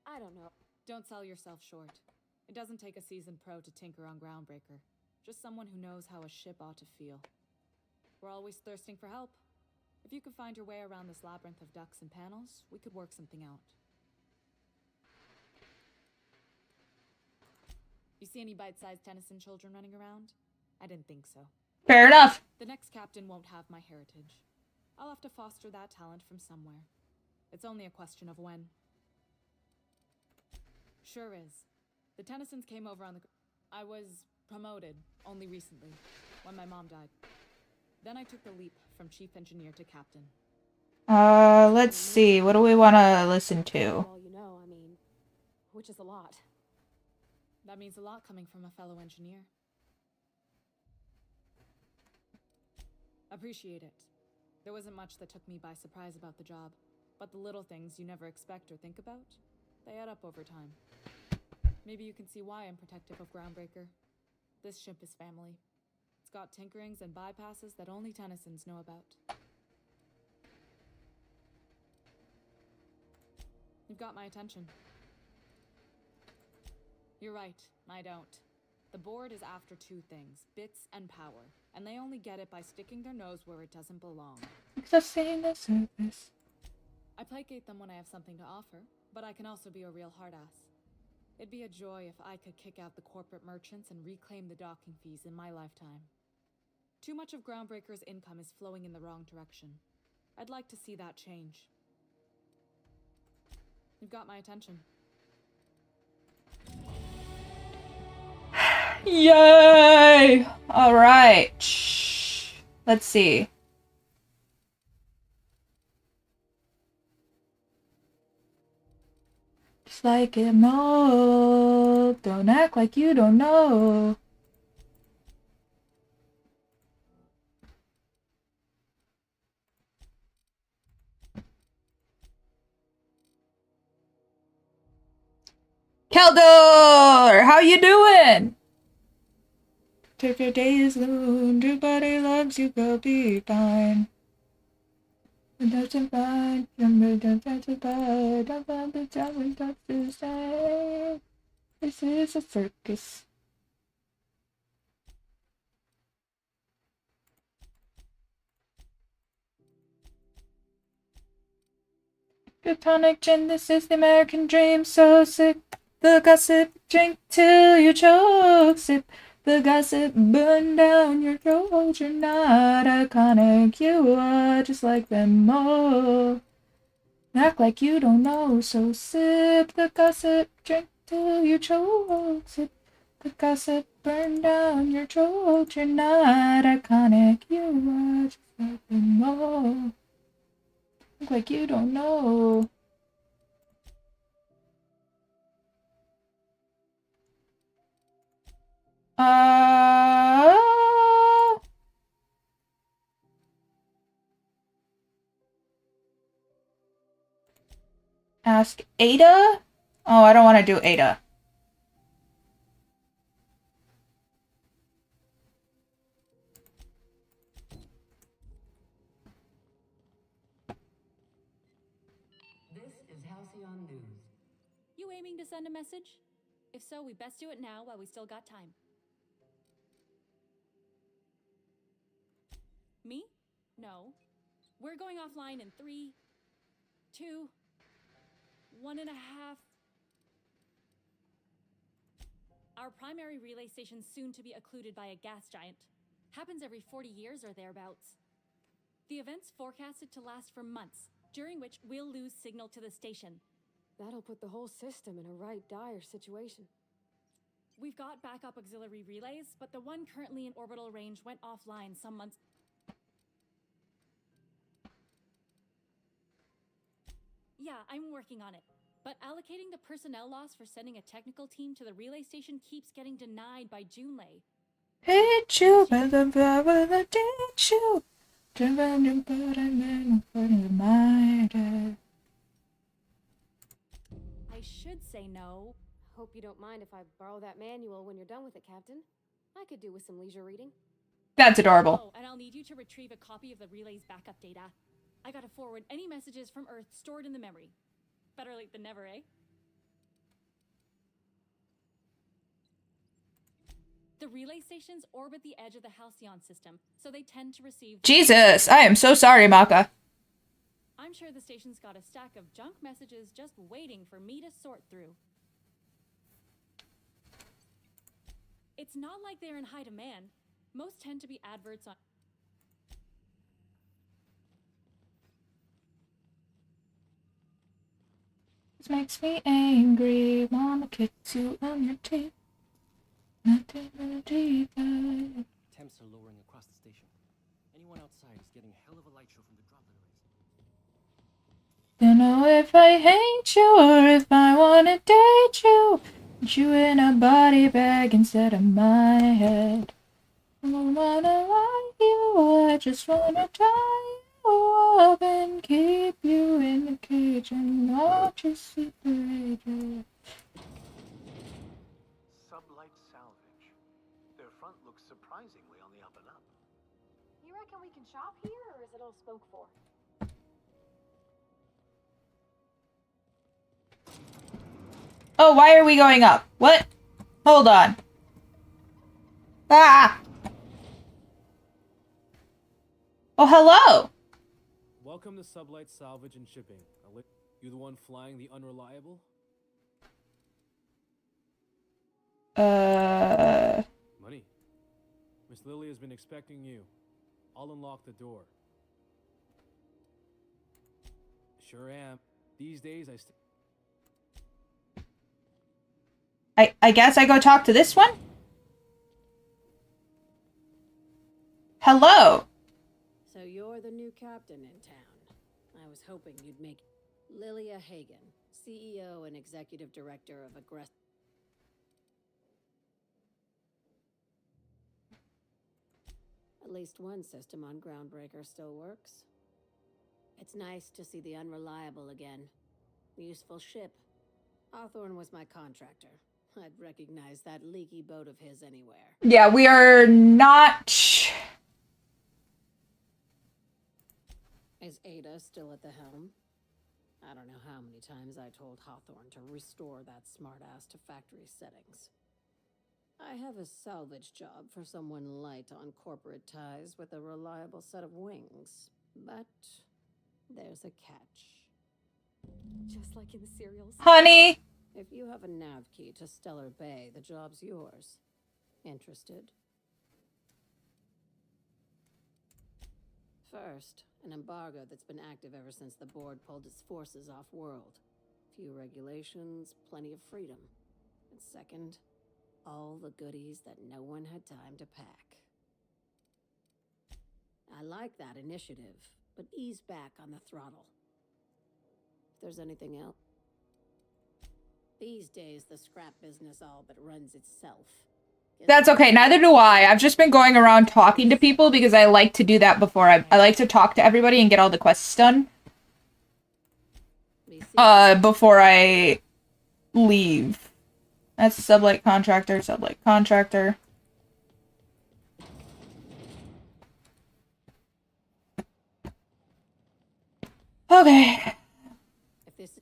S14: I don't know.
S17: Don't sell yourself short. It doesn't take a seasoned pro to tinker on Groundbreaker. Just someone who knows how a ship ought to feel. We're always thirsting for help. If you could find your way around this labyrinth of ducts and panels, we could work something out. You see any bite-sized Tennyson children running around? I didn't think so.
S1: Fair enough.
S17: The next captain won't have my heritage. I'll have to foster that talent from somewhere. It's only a question of when. Sure is. The Tennysons came over on the... I was promoted only recently, when my mom died. Then I took the leap from chief engineer to captain.
S1: Let's see. What do we want to listen to?
S14: Well, you know, I mean, which is a lot.
S17: That means a lot coming from a fellow engineer. Appreciate it. There wasn't much that took me by surprise about the job, but the little things you never expect or think about, they add up over time. Maybe you can see why I'm protective of Groundbreaker. This ship is family. It's got tinkerings and bypasses that only Tennysons know about. You've got my attention. You're right, I don't. The board is after two things, bits and power, and they only get it by sticking their nose where it doesn't belong.
S1: Accessing the surface.
S17: I placate them when I have something to offer, but I can also be a real hard-ass. It'd be a joy if I could kick out the corporate merchants and reclaim the docking fees in my lifetime. Too much of Groundbreaker's income is flowing in the wrong direction. I'd like to see that change. You've got my attention.
S1: Yay! Alright. Let's see. Just like it more. Don't act like you don't know. Keldor! How you doing? If your day is ruined, everybody loves you, go be fine. That's fine. That's fine. Don't find the time we got to say. This is a circus. Good tonic gin, this is the American dream. So sick, the gossip, drink till you choke. Sip the gossip, burn down your throat. You're not iconic, you are just like them all. Act like you don't know, so sip the gossip, drink till you choke. Sip the gossip, burn down your throat. You're not iconic, you are just like them all. Act like you don't know. Ask Ada? Oh, I don't want to do Ada.
S12: This is Halcyon News.
S17: You aiming to send a message? If so, we best do it now while we still got time. Me? No. We're going offline in 3, 2, 1.5. Our primary relay station's soon to be occluded by a gas giant. Happens every 40 years or thereabouts. The event's forecasted to last for months, during which we'll lose signal to the station.
S14: That'll put the whole system in a right dire situation.
S17: We've got backup auxiliary relays, but the one currently in orbital range went offline some months. Yeah, I'm working on it. But allocating the personnel loss for sending a technical team to the relay station keeps getting denied by Junlei.
S1: Hit you with the power that did you.
S17: I should say no.
S14: Hope you don't mind if I borrow that manual when you're done with it, Captain. I could do with some leisure reading.
S1: That's adorable.
S17: Oh, and I'll need you to retrieve a copy of the relay's backup data. I gotta forward any messages from Earth stored in the memory. Better late than never, eh? The relay stations orbit the edge of the Halcyon system, so they tend to receive...
S1: Jesus, I am so sorry, Maka.
S17: I'm sure the station's got a stack of junk messages just waiting for me to sort through. It's not like they're in high demand. Most tend to be adverts on...
S1: This makes me angry. Mama kicks you on your teeth. Nothing but deeper.
S20: Temps are lowering across the station. Anyone outside is getting a hell of a light show from the droplet arrays.
S1: Don't know if I hate you or if I wanna date you. Put you in a body bag instead of my head. I don't wanna like you, I just wanna tie you up and keep you in the cage and watch you see the rages.
S3: Sublight salvage. Their front looks surprisingly on the up and up.
S14: You reckon we can shop here, or is it all spoke for?
S1: Oh, why are we going up? What? Hold on. Ah! Oh, hello!
S4: Welcome to Sublight Salvage and Shipping. You the one flying the Unreliable? Money. Miss Lily has been expecting you. I'll unlock the door. Sure am. These days
S1: I guess I go talk to this one? Hello!
S5: So you're the new captain in town. I was hoping you'd make Lilia Hagen, CEO and executive director of Aggressive. At least one system on Groundbreaker still works. It's nice to see the Unreliable again. Useful ship. Hawthorne was my contractor. I'd recognize that leaky boat of his anywhere.
S1: Yeah, we are not...
S5: Is Ada still at the helm? I don't know how many times I told Hawthorne to restore that smartass to factory settings. I have a salvage job for someone light on corporate ties with a reliable set of wings. But there's a catch.
S14: Just like in the serials.
S1: Honey!
S5: If you have a nav key to Stellar Bay, the job's yours. Interested? First, an embargo that's been active ever since the board pulled its forces off-world. Few regulations, plenty of freedom. And second, all the goodies that no one had time to pack. I like that initiative, but ease back on the throttle. If there's anything else... These days, the scrap business all but runs itself.
S1: That's okay, neither do I. I've just been going around talking to people because I like to do that before I like to talk to everybody and get all the quests done. Before I leave. That's sublight contractor, sublight contractor. Okay.
S5: If this...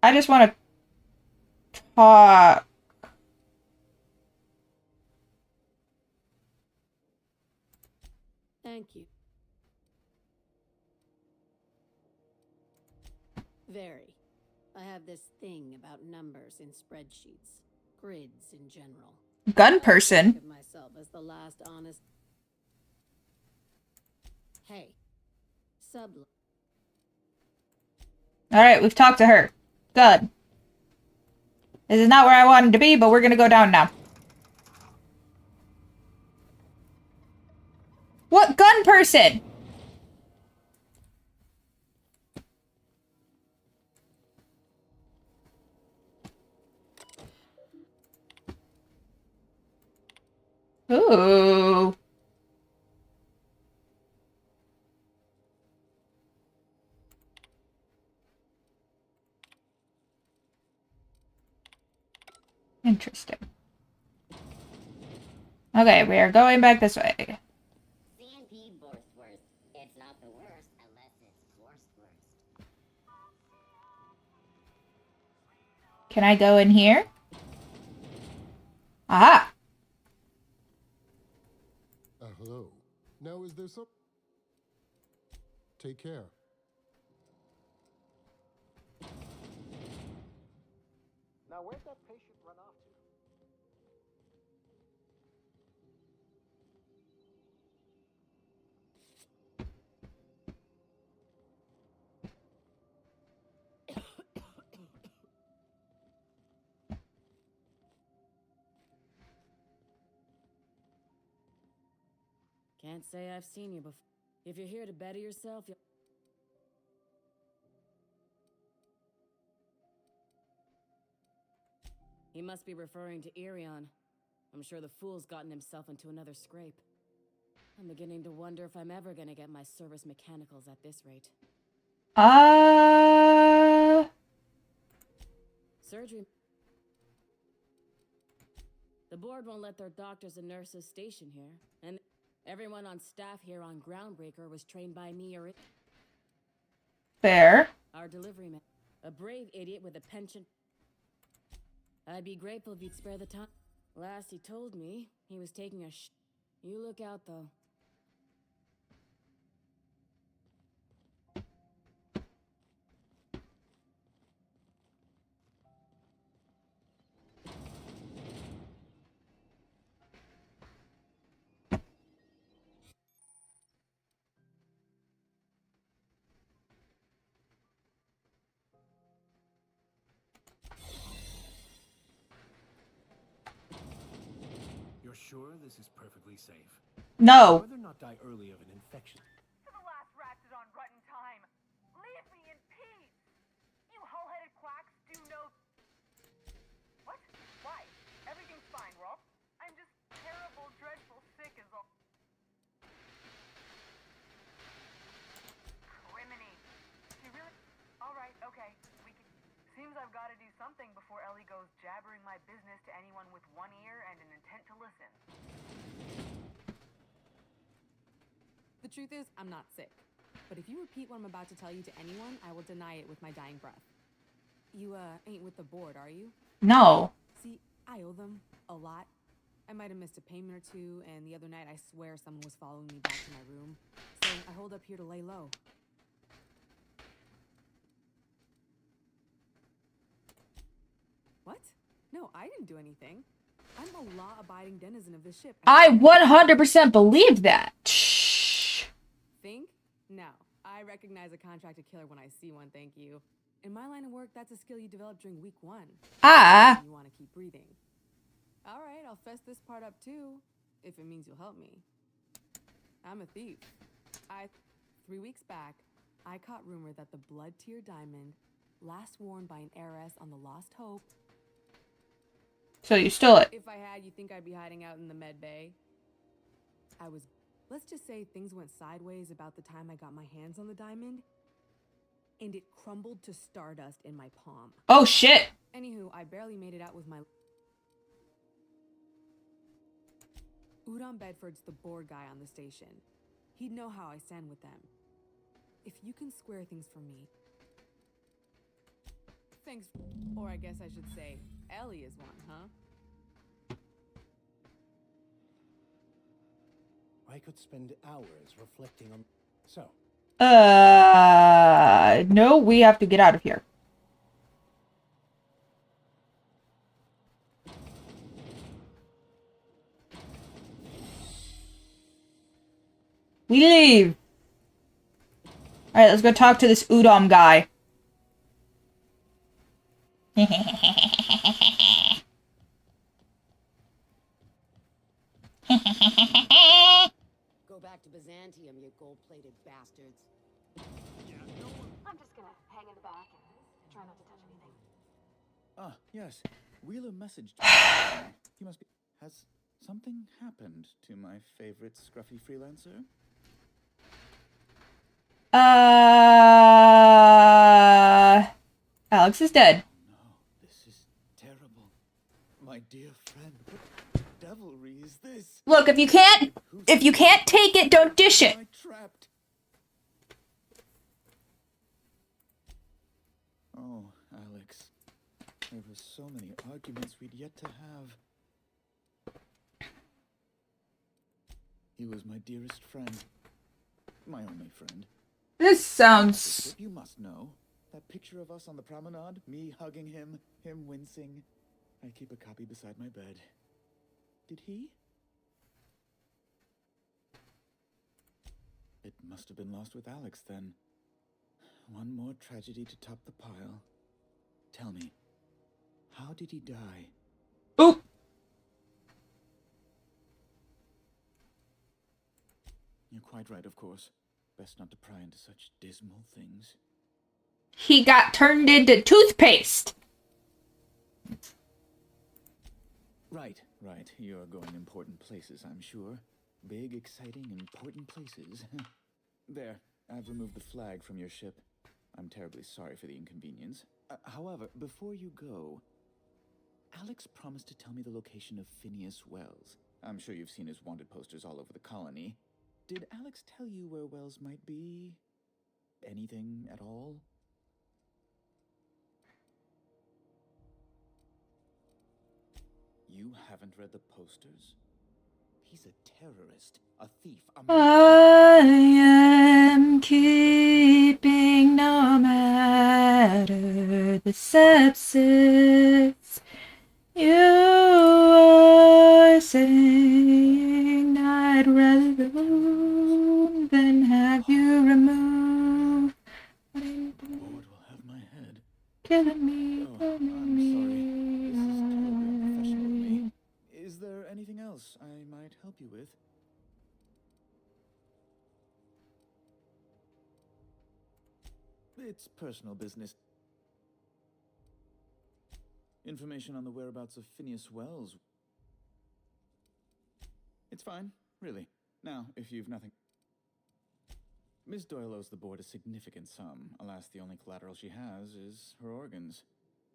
S1: I just want to talk.
S5: Thank you. Very. I have this thing about numbers in spreadsheets. Grids in general.
S1: Gun person.
S5: I think of myself as the last honest... Hey. Sublet.
S1: Alright, we've talked to her. Good. This is not where I wanted to be, but we're gonna go down now. What gun person? Ooh. Interesting. Okay, we are going back this way.
S19: CNP Borstworth. It's not the worst unless it's Borstworth.
S1: Can I go in here? Aha!
S15: Hello. Now is there some... Take care.
S3: Now, where'd that patient run off to?
S2: Can't say I've seen you before. If you're here to better yourself, you'll... He must be referring to Irion. I'm sure the fool's gotten himself into another scrape. I'm beginning to wonder if I'm ever gonna get my service mechanicals at this rate. Surgery. The board won't let their doctors and nurses station here, and everyone on staff here on Groundbreaker was trained by me or it.
S1: Fair.
S2: Our delivery man. A brave idiot with a penchant. I'd be grateful if you'd spare the time. Last he told me, he was taking a You look out, though.
S3: You're sure this is perfectly safe?
S1: No.
S3: I'd rather not die early of an infection.
S11: To the last rats is on rotten time. Leave me in peace. You hull-headed quacks do know... What? Why? Everything's fine, Rob. I'm just terrible, dreadful sick is all... Criminy. She really... Alright, okay. We can... Seems I've got to do something before Ellie goes jabbering my business to anyone with one ear and an intent to listen.
S17: The truth is, I'm not sick. But if you repeat what I'm about to tell you to anyone, I will deny it with my dying breath. You, ain't with the board, are you?
S1: No.
S17: See, I owe them a lot. I might have missed a payment or two, and the other night I swear someone was following me back to my room. So I hold up here to lay low. What? No, I didn't do anything. I'm a law-abiding denizen of this ship.
S1: I 100% believe that.
S17: Think? No. I recognize a contracted killer when I see one, thank you. In my line of work, that's a skill you develop during week 1. You want to keep breathing. All right, I'll fess this part up too, if it means you'll help me. I'm a thief. 3 weeks back, I caught rumor that the blood tier diamond
S21: last worn by an heiress on the Lost Hope.
S1: So you stole it.
S21: If I had, you think I'd be hiding out in the med bay? Let's just say things went sideways about the time I got my hands on the diamond, and it crumbled to stardust in my palm.
S1: Oh shit!
S21: Anywho, I barely made it out with my... Udon Bedford's the board guy on the station. He'd know how I stand with them. If you can square things for me... Thanks, or I guess I should say, Ellie is one, huh?
S7: I could spend hours reflecting on... So...
S1: No, we have to get out of here. We leave! Alright, let's go talk to this Udon guy.
S12: Go back to Byzantium, you gold-plated bastards.
S14: I'm just gonna hang in the back and try not to touch anything.
S22: Ah, yes. Wheeler messaged me. He must be... Has something happened to my favorite scruffy freelancer?
S1: Alex is dead.
S22: No, this is terrible. My dear friend, what devilry is this?
S1: Look, if you can't take it, don't dish it.
S22: Trapped. Oh, Alex. There were so many arguments we'd yet to have. He was my dearest friend. My only friend.
S1: This sounds...
S22: You must know. That picture of us on the promenade, me hugging him, him wincing. I keep a copy beside my bed. Did he? It must have been lost with Alex then. One more tragedy to top the pile. Tell me, how did he die?
S1: Oop!
S22: You're quite right, of course. Best not to pry into such dismal things.
S1: He got turned into toothpaste.
S22: Right. You're going important places, I'm sure. Big, exciting, important places. There, I've removed the flag from your ship. I'm terribly sorry for the inconvenience. However, before you go, Alex promised to tell me the location of Phineas Wells. I'm sure you've seen his wanted posters all over the colony. Did Alex tell you where Wells might be? Anything at all? You haven't read the posters? He's a terrorist, a thief, a...
S1: I am keeping no matter the sepsis. You are saying I'd rather the wound than have you removed.
S22: The board will have my head.
S1: Killing me,
S22: I'm sorry. This is terribly unprofessional of me. Is there anything else I might help you with? It's personal business. Information on the whereabouts of Phineas Wells. It's fine, really. Now, if you've nothing... Miss Doyle owes the board a significant sum. Alas, the only collateral she has is her organs.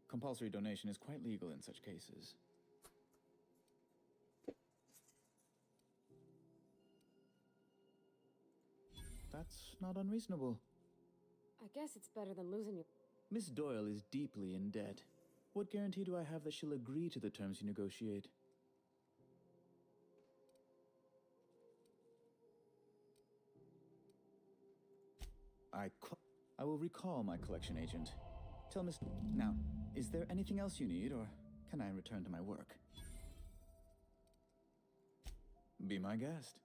S22: Compulsory donation is quite legal in such cases. That's not unreasonable.
S14: I guess it's better than losing you.
S22: Miss Doyle is deeply in debt. What guarantee do I have that she'll agree to the terms you negotiate? I will recall my collection agent. Tell Miss... Now, is there anything else you need, or can I return to my work? Be my guest.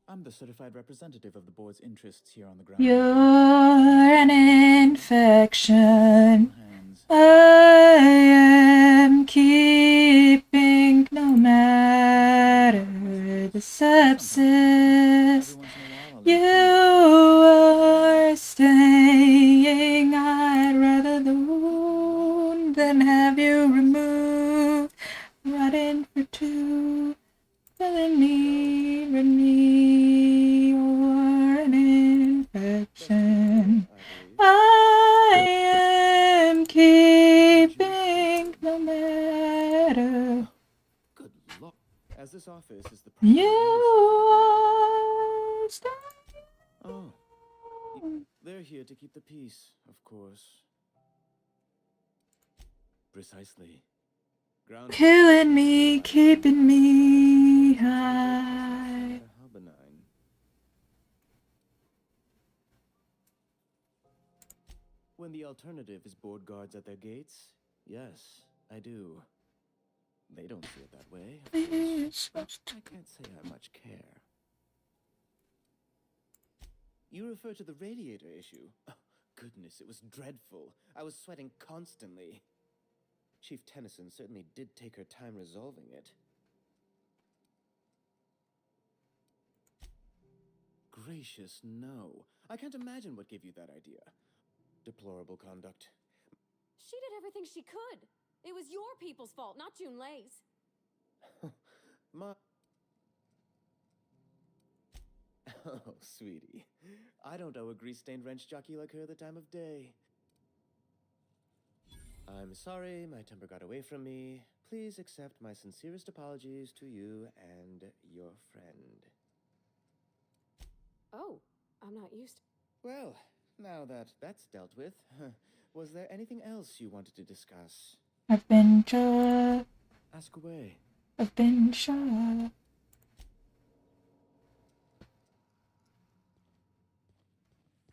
S22: I'm the certified representative of the board's interests here on the ground.
S1: You're an infection. I am keeping no matter the sepsis. You not in for two. Killing me, run me, or an infection. I am keeping no matter.
S22: Good luck. As this office is the
S1: You
S22: Oh. They're here to keep the peace, of course. Precisely. Ground
S1: killing me, keeping me high.
S22: how benign. When the alternative is board guards at their gates, yes, I do. They don't see it that way, of course. I can't say I much care. You refer to the radiator issue? Oh, goodness, it was dreadful. I was sweating constantly. Chief Tennyson certainly did take her time resolving it. Gracious, no. I can't imagine what gave you that idea. Deplorable conduct.
S14: She did everything she could. It was your people's fault, not June Lay's.
S22: Oh, sweetie. I don't owe a grease-stained wrench jockey like her the time of day. I'm sorry my temper got away from me. Please accept my sincerest apologies to you and your friend.
S14: Oh, I'm not used to...
S22: Well, now that that's dealt with, was there anything else you wanted to discuss?
S1: I've been shot.
S22: Ask away.
S1: I've been shot.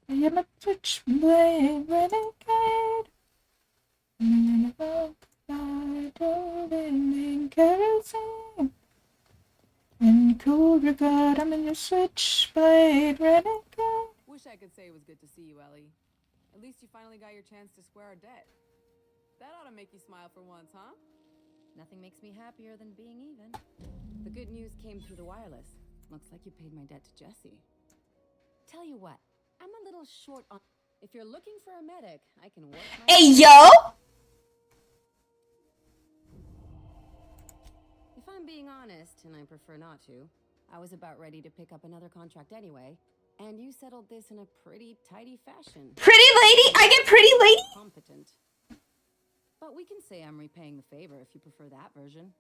S1: I am a switchblade renegade. I'm in a vampire golden in kerosene. In cool regard, I'm in your switchblade renegade.
S21: Wish I could say it was good to see you, Ellie. At least you finally got your chance to square our debt. That ought to make you smile for once, huh?
S8: Nothing makes me happier than being even. The good news came through the wireless. Looks like you paid my debt to Jesse. Tell you what, I'm a little short on... If you're looking for a medic, I can work my...
S1: Hey, yo!
S8: If I'm being honest, and I prefer not to, I was about ready to pick up another contract anyway, and you settled this in a pretty tidy fashion.
S1: Pretty lady? I get pretty lady?
S8: Competent. But we can say I'm repaying the favor if you prefer that version.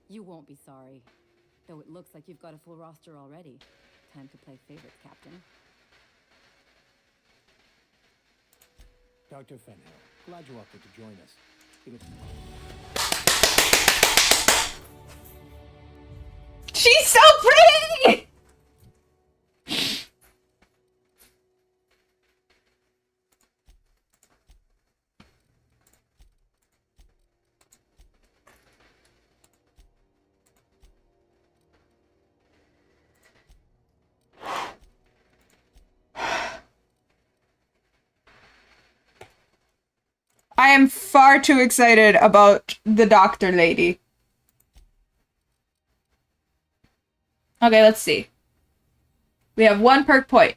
S8: You won't be sorry. Though it looks like you've got a full roster already. Time to play favorites, Captain.
S7: Dr. Fenhill, glad you offered to join us.
S1: She's so pretty! I am far too excited about the doctor lady. Okay, let's see. We have 1 perk point.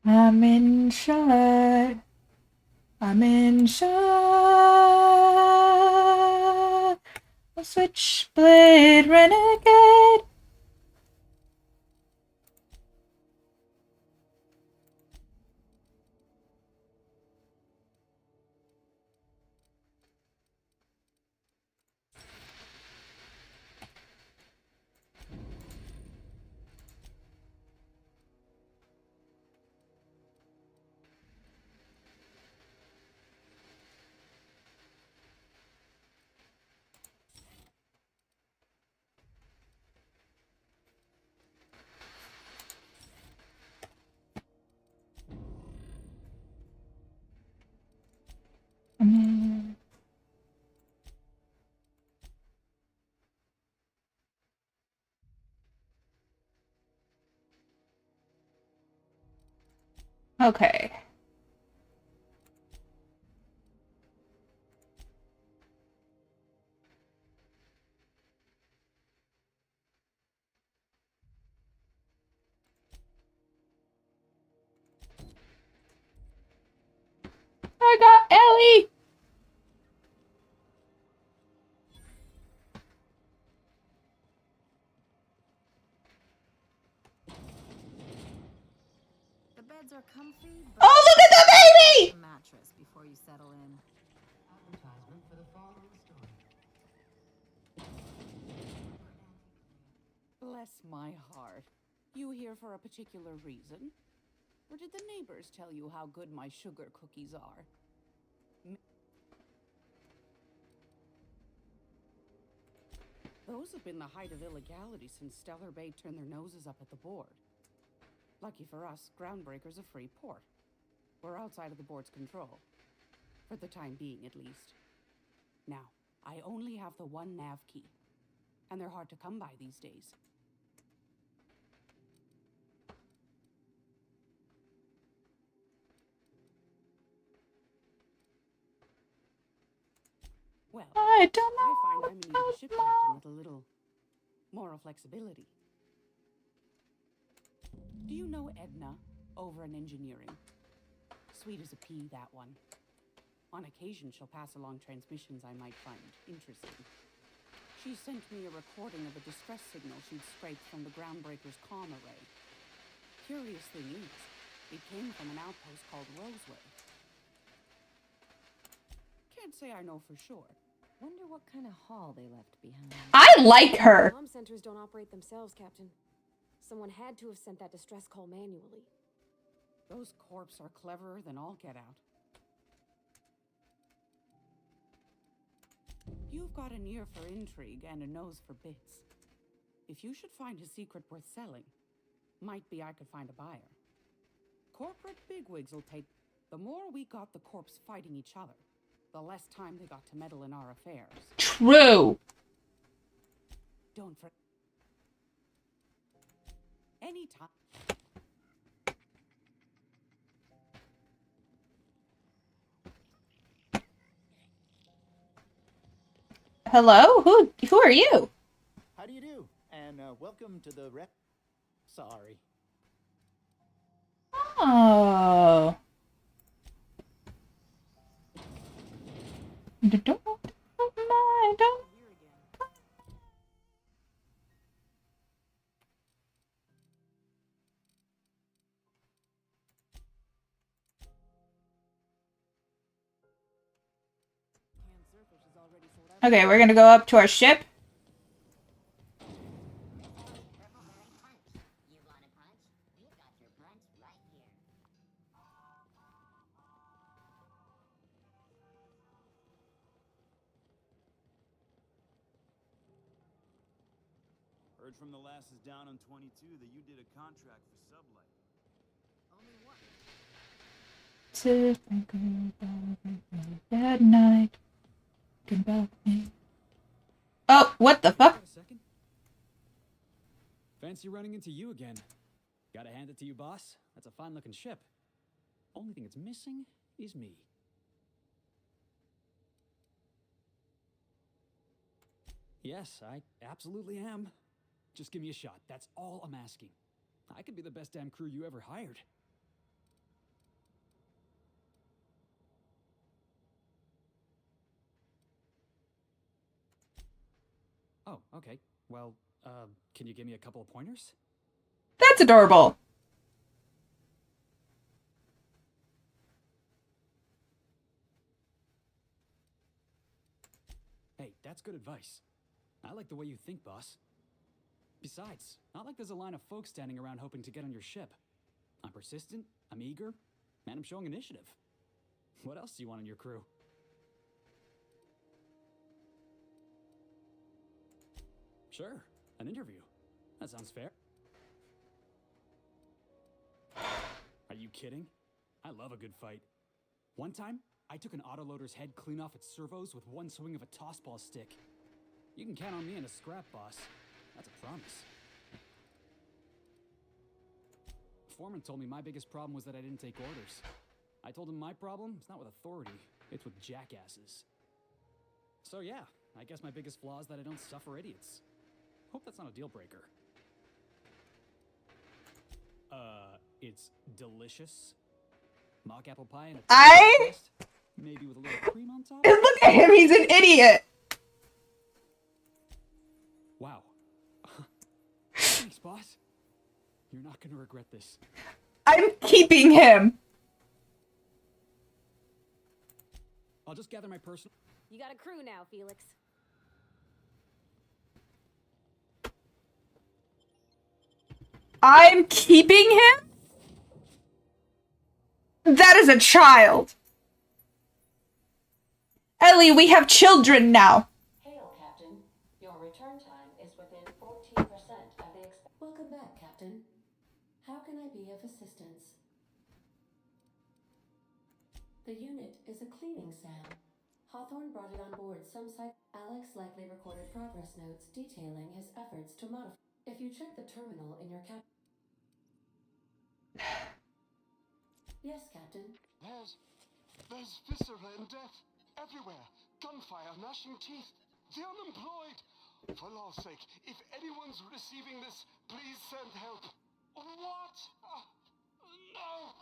S1: I'm in shot. I'm in shot. A switchblade renegade. Okay. I got Ellie!
S8: The beds are comfy, but
S1: Oh, look at the baby!
S8: a mattress before you settle in.
S12: Advertisement for the following story.
S10: Bless my heart. You here for a particular reason? Or did the neighbors tell you how good my sugar cookies are? Those have been the height of illegality since Stellar Bay turned their noses up at the board. Lucky for us, Groundbreaker's a free port. We're outside of the board's control. For the time being, at least. Now, I only have the one nav key. And they're hard to come by these days. Well,
S1: I don't know.
S10: I find I'm in need of a ship captain with a little moral flexibility. Do you know Edna over in engineering? Sweet as a pea, that one. On occasion, she'll pass along transmissions I might find interesting. She sent me a recording of a distress signal she'd scraped from the Groundbreaker's comm array. Curious thing is, it came from an outpost called Roseway. Can't say I know for sure.
S8: Wonder what kind of haul they left behind.
S1: I like her.
S14: Comm centers don't operate themselves, Captain. Someone had to have sent that distress call manually.
S10: Those corps are cleverer than all get out. You've got an ear for intrigue and a nose for bits. If you should find a secret worth selling, might be I could find a buyer. Corporate bigwigs will take... The more we got the corps fighting each other, the less time they got to meddle in our affairs.
S1: True.
S10: Don't forget. Anytime.
S1: Hello? Who are you?
S16: How do you do? And welcome to the rep. Sorry.
S1: Oh. Okay, we're gonna go up to our ship.
S18: Heard from the lasses down on 22 that you did a contract for sublight. Only what?
S1: That night. About me. Oh, what the fuck?
S20: A second. Fancy running into you again. Gotta hand it to you, boss. That's a fine-looking ship. Only thing it's missing is me. Yes, I absolutely am. Just give me a shot. That's all I'm asking. I could be the best damn crew you ever hired. Oh, okay. Well, can you give me a couple of pointers?
S1: That's adorable.
S20: Hey, that's good advice. I like the way you think, boss. Besides, not like there's a line of folks standing around hoping to get on your ship. I'm persistent, I'm eager, and I'm showing initiative. What else do you want in your crew? Sure, an interview. That sounds fair. Are you kidding? I love a good fight. One time, I took an autoloader's head clean off its servos with one swing of a tossball stick. You can count on me in a scrap, boss. That's a promise. Foreman told me my biggest problem was that I didn't take orders. I told him my problem is not with authority, it's with jackasses. So yeah, I guess my biggest flaw is that I don't suffer idiots. Hope that's not a deal breaker. It's delicious. Mock apple pie and a toast. Maybe with a little cream on top?
S1: And look at him, he's an idiot!
S20: Wow. Thanks, boss. You're not gonna regret this.
S1: I'm keeping him!
S20: I'll just gather my personal...
S14: You got a crew now, Felix.
S1: I'm keeping him? That is a child! Ellie, we have children now!
S12: Hail, Captain. Your return time is within 14% of the Welcome back, Captain. How can I be of assistance? The unit is a cleaning SAM. Hawthorne brought it on board some site. Alex likely recorded progress notes detailing his efforts to modify. If you check the terminal in your Yes, Captain.
S9: There's viscera and death everywhere. Gunfire, gnashing teeth. The unemployed. For law's sake, if anyone's receiving this, please send help. What? No!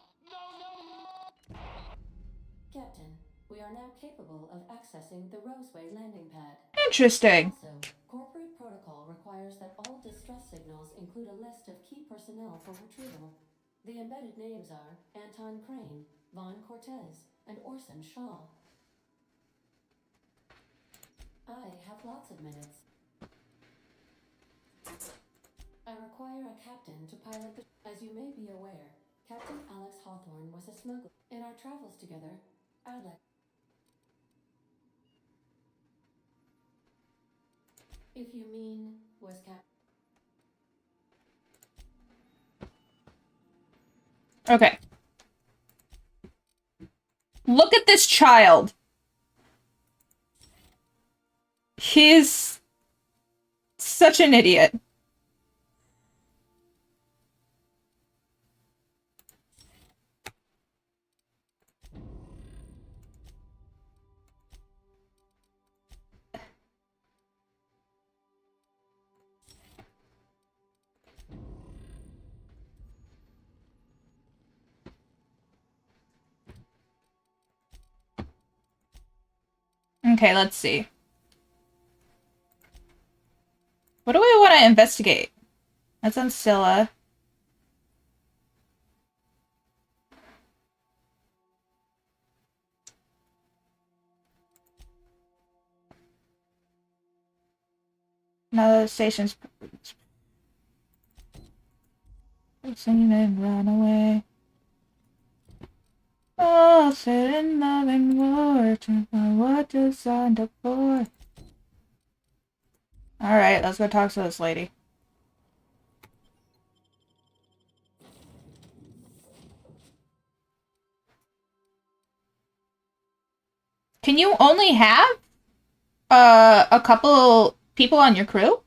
S12: Captain, we are now capable of accessing the Roseway landing pad.
S1: Interesting.
S12: Also, corporate protocol requires that all distress signals include a list of key personnel for retrieval. The embedded names are Anton Crane, Vaughn Cortez, and Orson Shaw. I have lots of minutes. I require a captain to pilot the... As you may be aware, Captain Alex Hawthorne was a smuggler. In our travels together, Alex... If you mean, was
S1: Okay. Look at this child. He's such an idiot. Okay, let's see. What do we want to investigate? That's on Scylla. Now the station's... Singing and run away. Oh, sit in love and war. What does signed up for? Alright, let's go talk to this lady. Can you only have a couple people on your crew?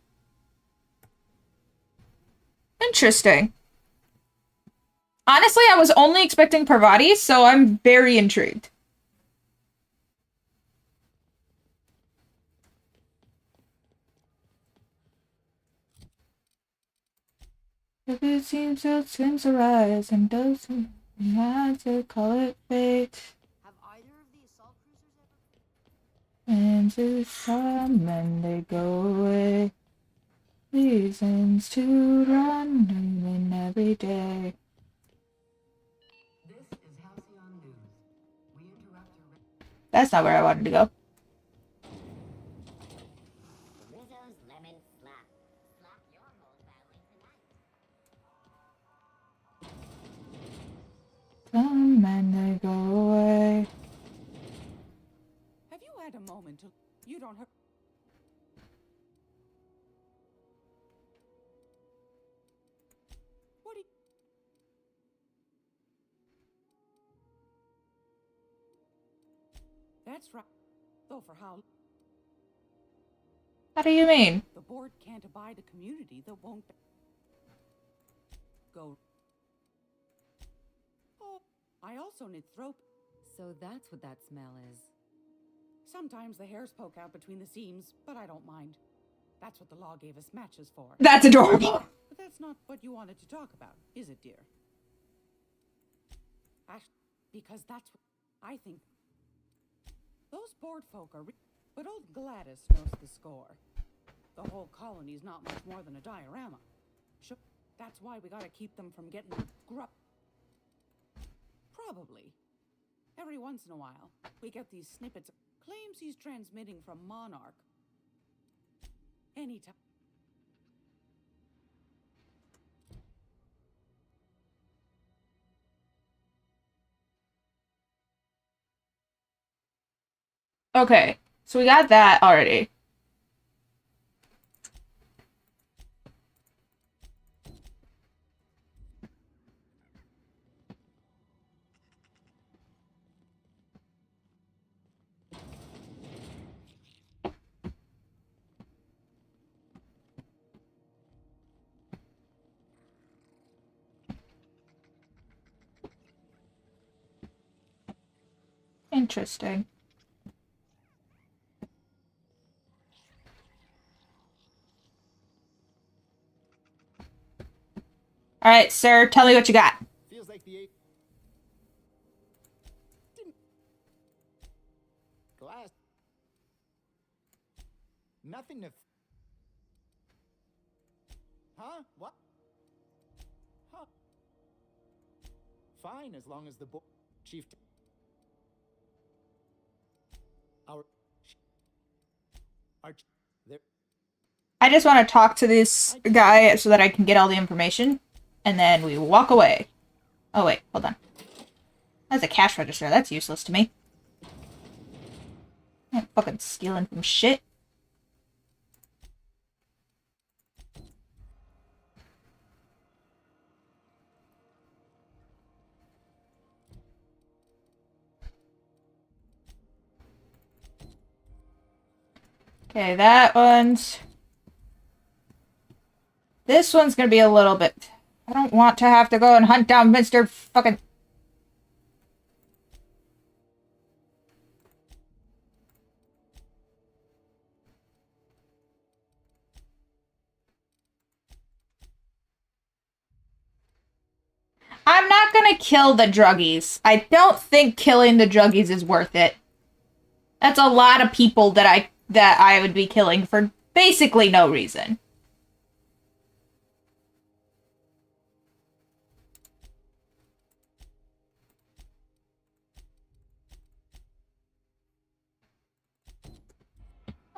S1: Interesting. Honestly, I was only expecting Parvati, so I'm very intrigued. If it seems so seems to rise and doesn't matter, call it fate.
S11: Have either of the assault cruisers ever...
S1: And it's time and they go away. Reasons to run in every day.
S12: This is Halcyon News. We interrupt your...
S1: That's not where I wanted to go.
S19: Rizzo's Lemon Slap. Slap your whole family tonight.
S1: Come and they go away.
S10: Have you had a moment to... You don't have... What do you... That's right. Though for how...
S1: How do you mean?
S10: The board can't abide a community that won't... Go... Oh, I also need throat...
S8: So that's what that smell is.
S10: Sometimes the hairs poke out between the seams, but I don't mind. That's what the law gave us matches for.
S1: That's adorable.
S10: But that's not what you wanted to talk about, is it, dear? Because that's what I think. Those board folk are but old Gladys knows the score. The whole colony's not much more than a diorama. That's why we gotta keep them from getting Probably. Every once in a while, we get these snippets. Claims he's transmitting from Monarch. Anytime.
S1: Okay, so we got that already. Interesting. All right, sir, tell me what you got.
S16: Feels like the glass. Nothing to. Huh? What? Huh? Fine, as long as the chief. Our. There.
S1: I just want to talk to this guy so that I can get all the information, and then we walk away. Oh wait, hold on. That's a cash register. That's useless to me. I'm fucking stealing from shit. Okay, that one's... This one's gonna be a little bit... I don't want to have to go and hunt down Mr. fucking... I'm not gonna kill the druggies. I don't think killing the druggies is worth it. That's a lot of people that I would be killing for basically no reason.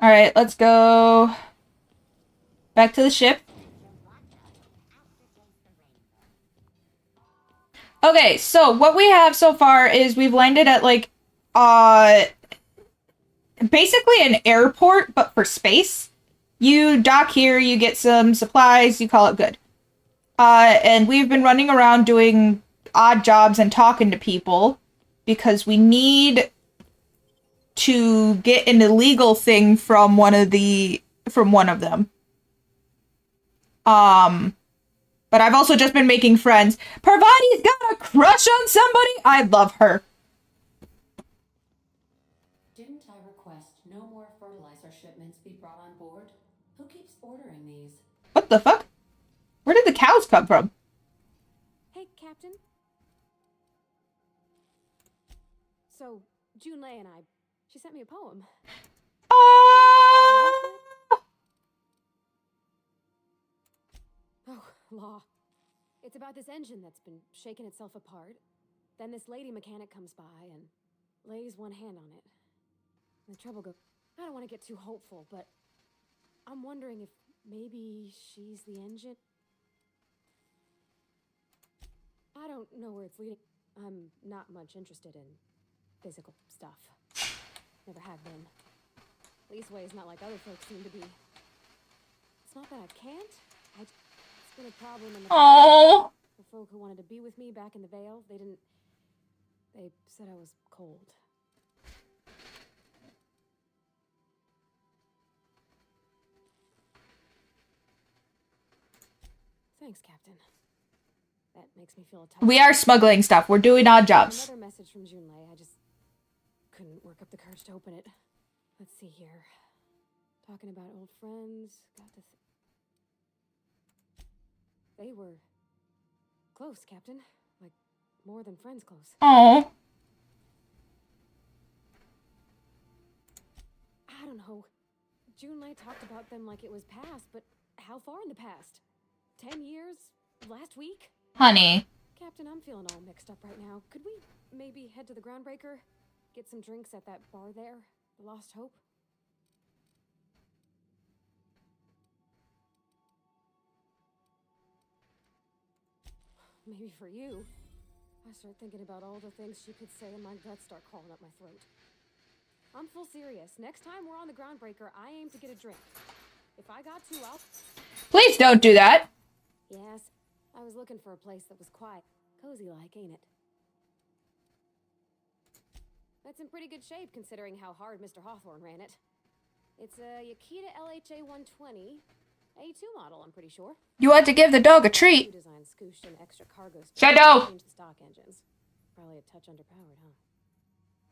S1: Alright, let's go back to the ship. Okay, so what we have so far is we've landed at, like, basically an airport, but for space. You dock here, you get some supplies, you call it good. And we've been running around doing odd jobs and talking to people because we need to get an illegal thing from one of them. But I've also just been making friends. Parvati's got a crush on somebody? I love her.
S12: Didn't I request no more fertilizer shipments be brought on board? Who keeps ordering these?
S1: What the fuck? Where did the cows come from?
S14: Hey, Captain. So, Junlei and she sent me a poem. Oh, law. It's about this engine that's been shaking itself apart. Then this lady mechanic comes by and lays one hand on it. And the trouble goes... I don't want to get too hopeful, but I'm wondering if maybe she's the engine. I don't know where it's leading. I'm not much interested in physical stuff. Never have been. Leastways, not like other folks seem to be. It's not that I can't. It's been a problem in the past. The folk who wanted to be with me back in the Vale, they said I was cold. Thanks, Captain. That makes me feel a touch.
S1: We are smuggling stuff. We're doing odd jobs.
S14: Another message from Junlei. I just couldn't work up the courage to open it. Let's see here. Talking about old friends. Got to They were close, Captain. Like, more than friends close.
S1: Oh.
S14: don't know. Junlei talked about them like it was past, but how far in the past? 10 years? Last week?
S1: Honey.
S14: Captain, I'm feeling all mixed up right now. Could we maybe head to the Groundbreaker? Get some drinks at that bar there? The Lost Hope? Maybe for you. I start thinking about all the things she could say and my guts start crawling up my throat. I'm full serious. Next time we're on the Groundbreaker, I aim to get a drink. If I got to, I'll...
S1: Please don't do that.
S14: Yes, I was looking for a place that was quiet. Cozy-like, ain't it? That's in pretty good shape considering how hard Mr. Hawthorne ran it. It's a Yakita LHA 120. A2 model, I'm pretty sure.
S1: You ought to give the dog a treat. Shadow!
S14: Change the stock engines. Probably a touch underpowered, huh?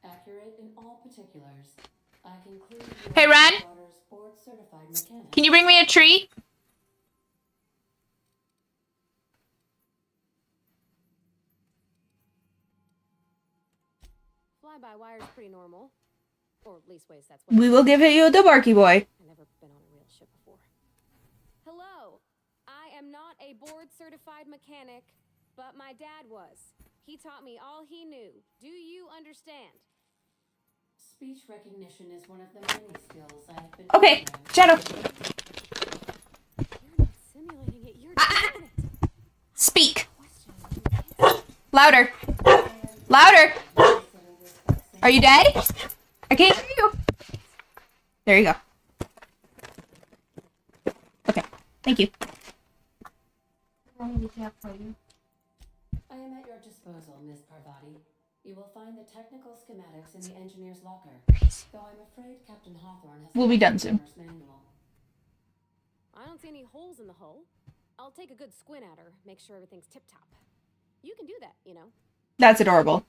S12: Accurate in all particulars. I conclude
S1: Hey, Ren?
S12: board-certified mechanic.
S1: Can you bring me a treat?
S14: Fly-by-wire's pretty normal. Or leastways, that's what
S1: We will give it you the Barky Boy.
S14: I've never been on a real ship before. Hello. I am not a board-certified mechanic, but my dad was. He taught me all he knew. Do you understand?
S12: Speech recognition is one of the many skills I have been...
S1: Okay, Shadow.
S14: You're not simulating it. You're doing it.
S1: Speak. Louder. Louder. Are you dead? I can't hear you. There you go. Okay, thank you.
S12: I am at your disposal, Miss Parvati. You will find the technical schematics in the engineer's locker. Though I'm afraid Captain Hawthorne has...
S1: We'll be done soon.
S14: I don't see any holes in the hull. I'll take a good squint at her, make sure everything's tip-top. You can do that, you know.
S1: That's adorable.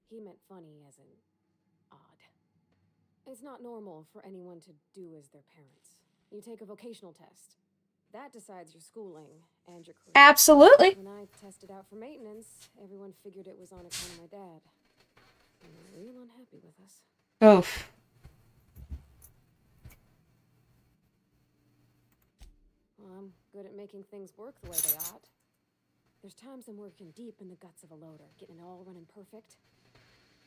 S14: He meant funny as in odd. It's not normal for anyone to do as their parents. You take a vocational test. That decides your schooling and your career.
S1: Absolutely.
S14: When I tested out for maintenance, everyone figured it was on account of my dad. They were real unhappy with us.
S1: Oof.
S14: Well, I'm good at making things work the way they ought. There's times I'm working deep in the guts of a loader, getting it all running perfect.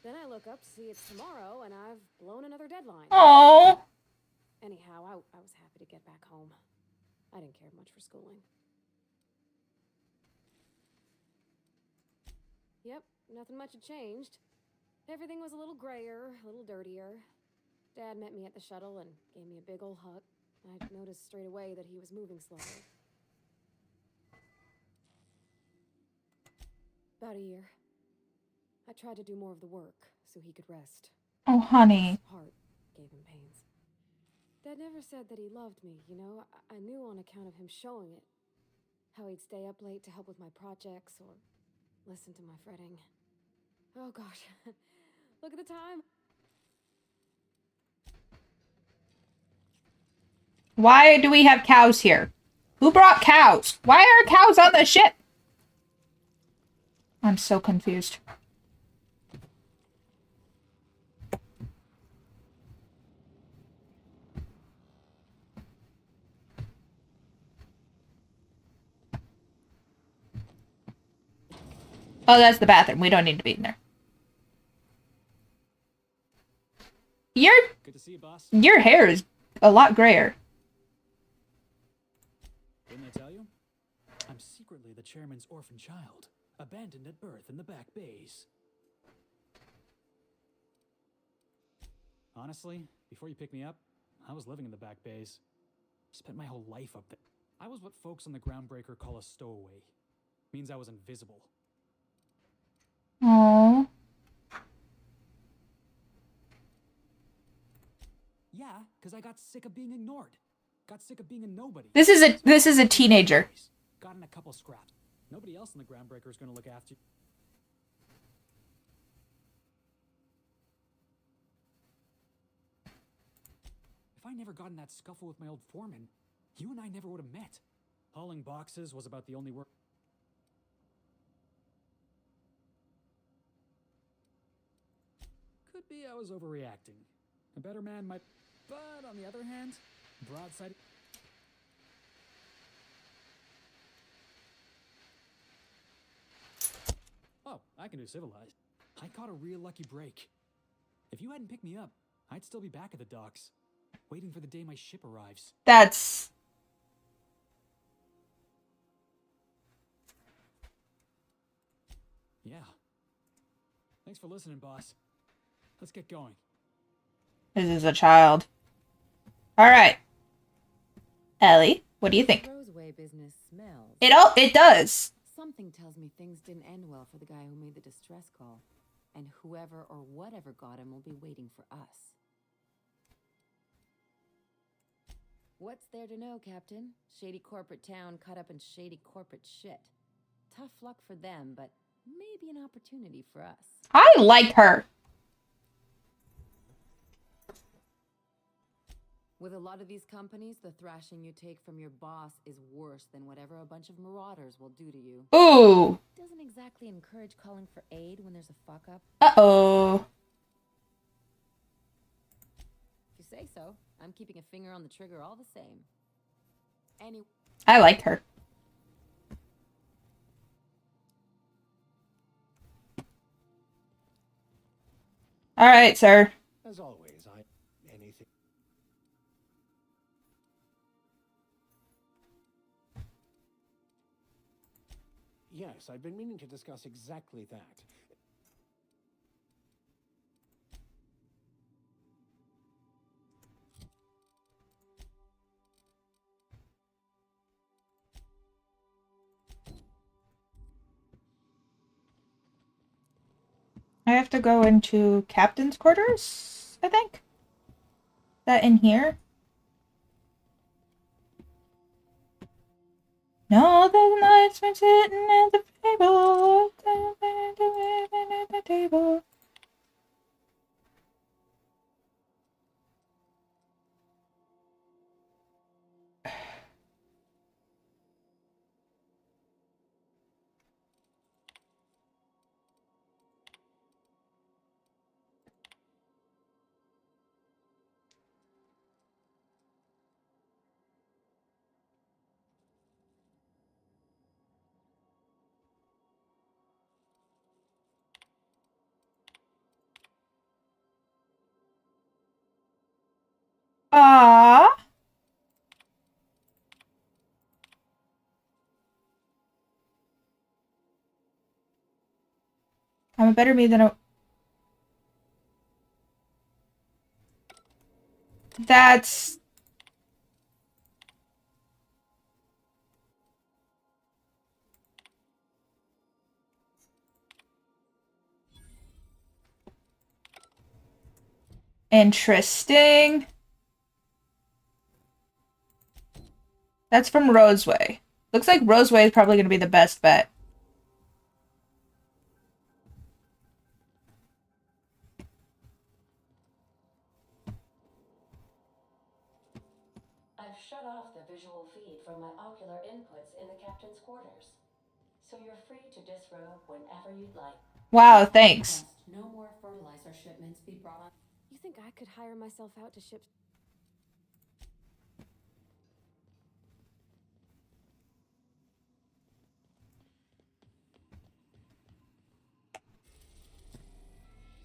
S14: Then I look up to see it's tomorrow, and I've blown another deadline.
S1: Aww.
S14: Anyhow, I was happy to get back home. I didn't care much for schooling. Yep, nothing much had changed. Everything was a little grayer, a little dirtier. Dad met me at the shuttle and gave me a big ol' hug. I noticed straight away that he was moving slowly. About a year. I tried to do more of the work so he could rest.
S1: Oh, honey.
S14: His heart gave him pains. Dad never said that he loved me, you know? I knew on account of him showing it. How he'd stay up late to help with my projects or listen to my fretting. Oh gosh, look at the time.
S1: Why do we have cows here? Who brought cows? Why are cows on the ship? I'm so confused. Oh, that's the bathroom. We don't need to be in there.
S20: Good to see you, boss.
S1: Your hair is a lot grayer.
S20: Didn't I tell you? I'm secretly the chairman's orphan child, abandoned at birth in the back bays. Honestly, before you picked me up, I was living in the back bays. Spent my whole life up there. I was what folks on the Groundbreaker call a stowaway. Means I was invisible.
S1: Aww.
S20: Yeah, because I got sick of being ignored. Got sick of being a nobody.
S1: This is a teenager.
S20: Got in a couple scraps. Nobody else in the Groundbreaker is going to look after you. I never got in that scuffle with my old foreman, you and I never would have met. Hauling boxes was about the only work. Could be I was overreacting. A better man might... But on the other hand, broadside... Oh, I can do civilized. I caught a real lucky break. If you hadn't picked me up, I'd still be back at the docks, waiting for the day my ship arrives.
S1: That's...
S20: Yeah. Thanks for listening, boss. Let's get going.
S1: This is a child. Alright. Ellie, what do you think?
S8: Roseway business smells.
S1: It does.
S8: Something tells me things didn't end well for the guy who made the distress call. And whoever or whatever got him will be waiting for us. What's there to know, Captain? Shady corporate town caught up in shady corporate shit. Tough luck for them, but maybe an opportunity for us.
S1: I like her.
S8: With a lot of these companies, the thrashing you take from your boss is worse than whatever a bunch of marauders will do to you.
S1: Ooh.
S8: Doesn't exactly encourage calling for aid when there's a fuck up.
S1: Uh-oh.
S8: If you say so, I'm keeping a finger on the trigger all the same.
S1: I like her. All right, sir.
S7: As always, anything. Yes, I've been meaning to discuss exactly that.
S1: I have to go into captain's quarters, I think. That in here? No, the night's been sitting at the table. At the table. Ah. I'm a better me than a... That's... interesting. That's from Roseway. Looks like Roseway is probably going to be the best bet.
S12: I've shut off the visual feed from my ocular inputs in the captain's quarters, so you're free to disrobe whenever you'd like.
S1: Wow, thanks.
S12: No more fertilizer shipments be brought on.
S14: You think I could hire myself out to ship...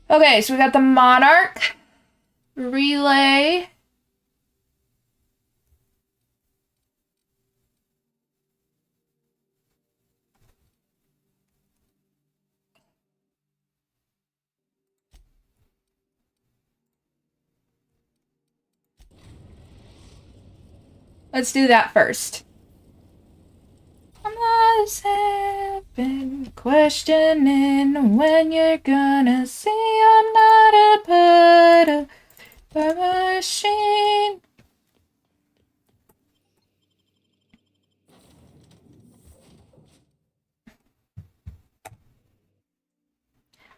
S1: Okay, so we got the Monarch. Relay. Let's do that first. I've been questioning when you're gonna see I'm not a part of a machine.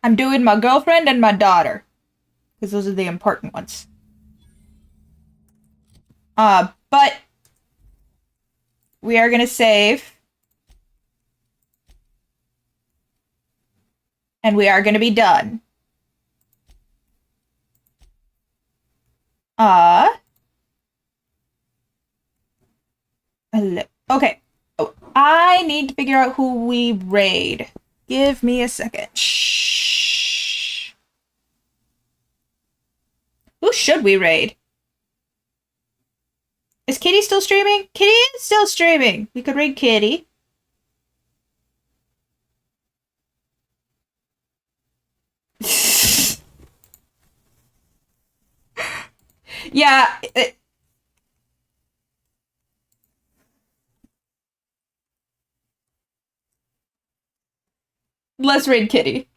S1: I'm doing my girlfriend and my daughter, because those are the important ones. But we are gonna save. And we are gonna be done. Okay. Oh, I need to figure out who we raid. Give me a second. Shh. Who should we raid? Is Kitty still streaming? Kitty is still streaming. We could raid Kitty. Yeah. Let's raid Kitty.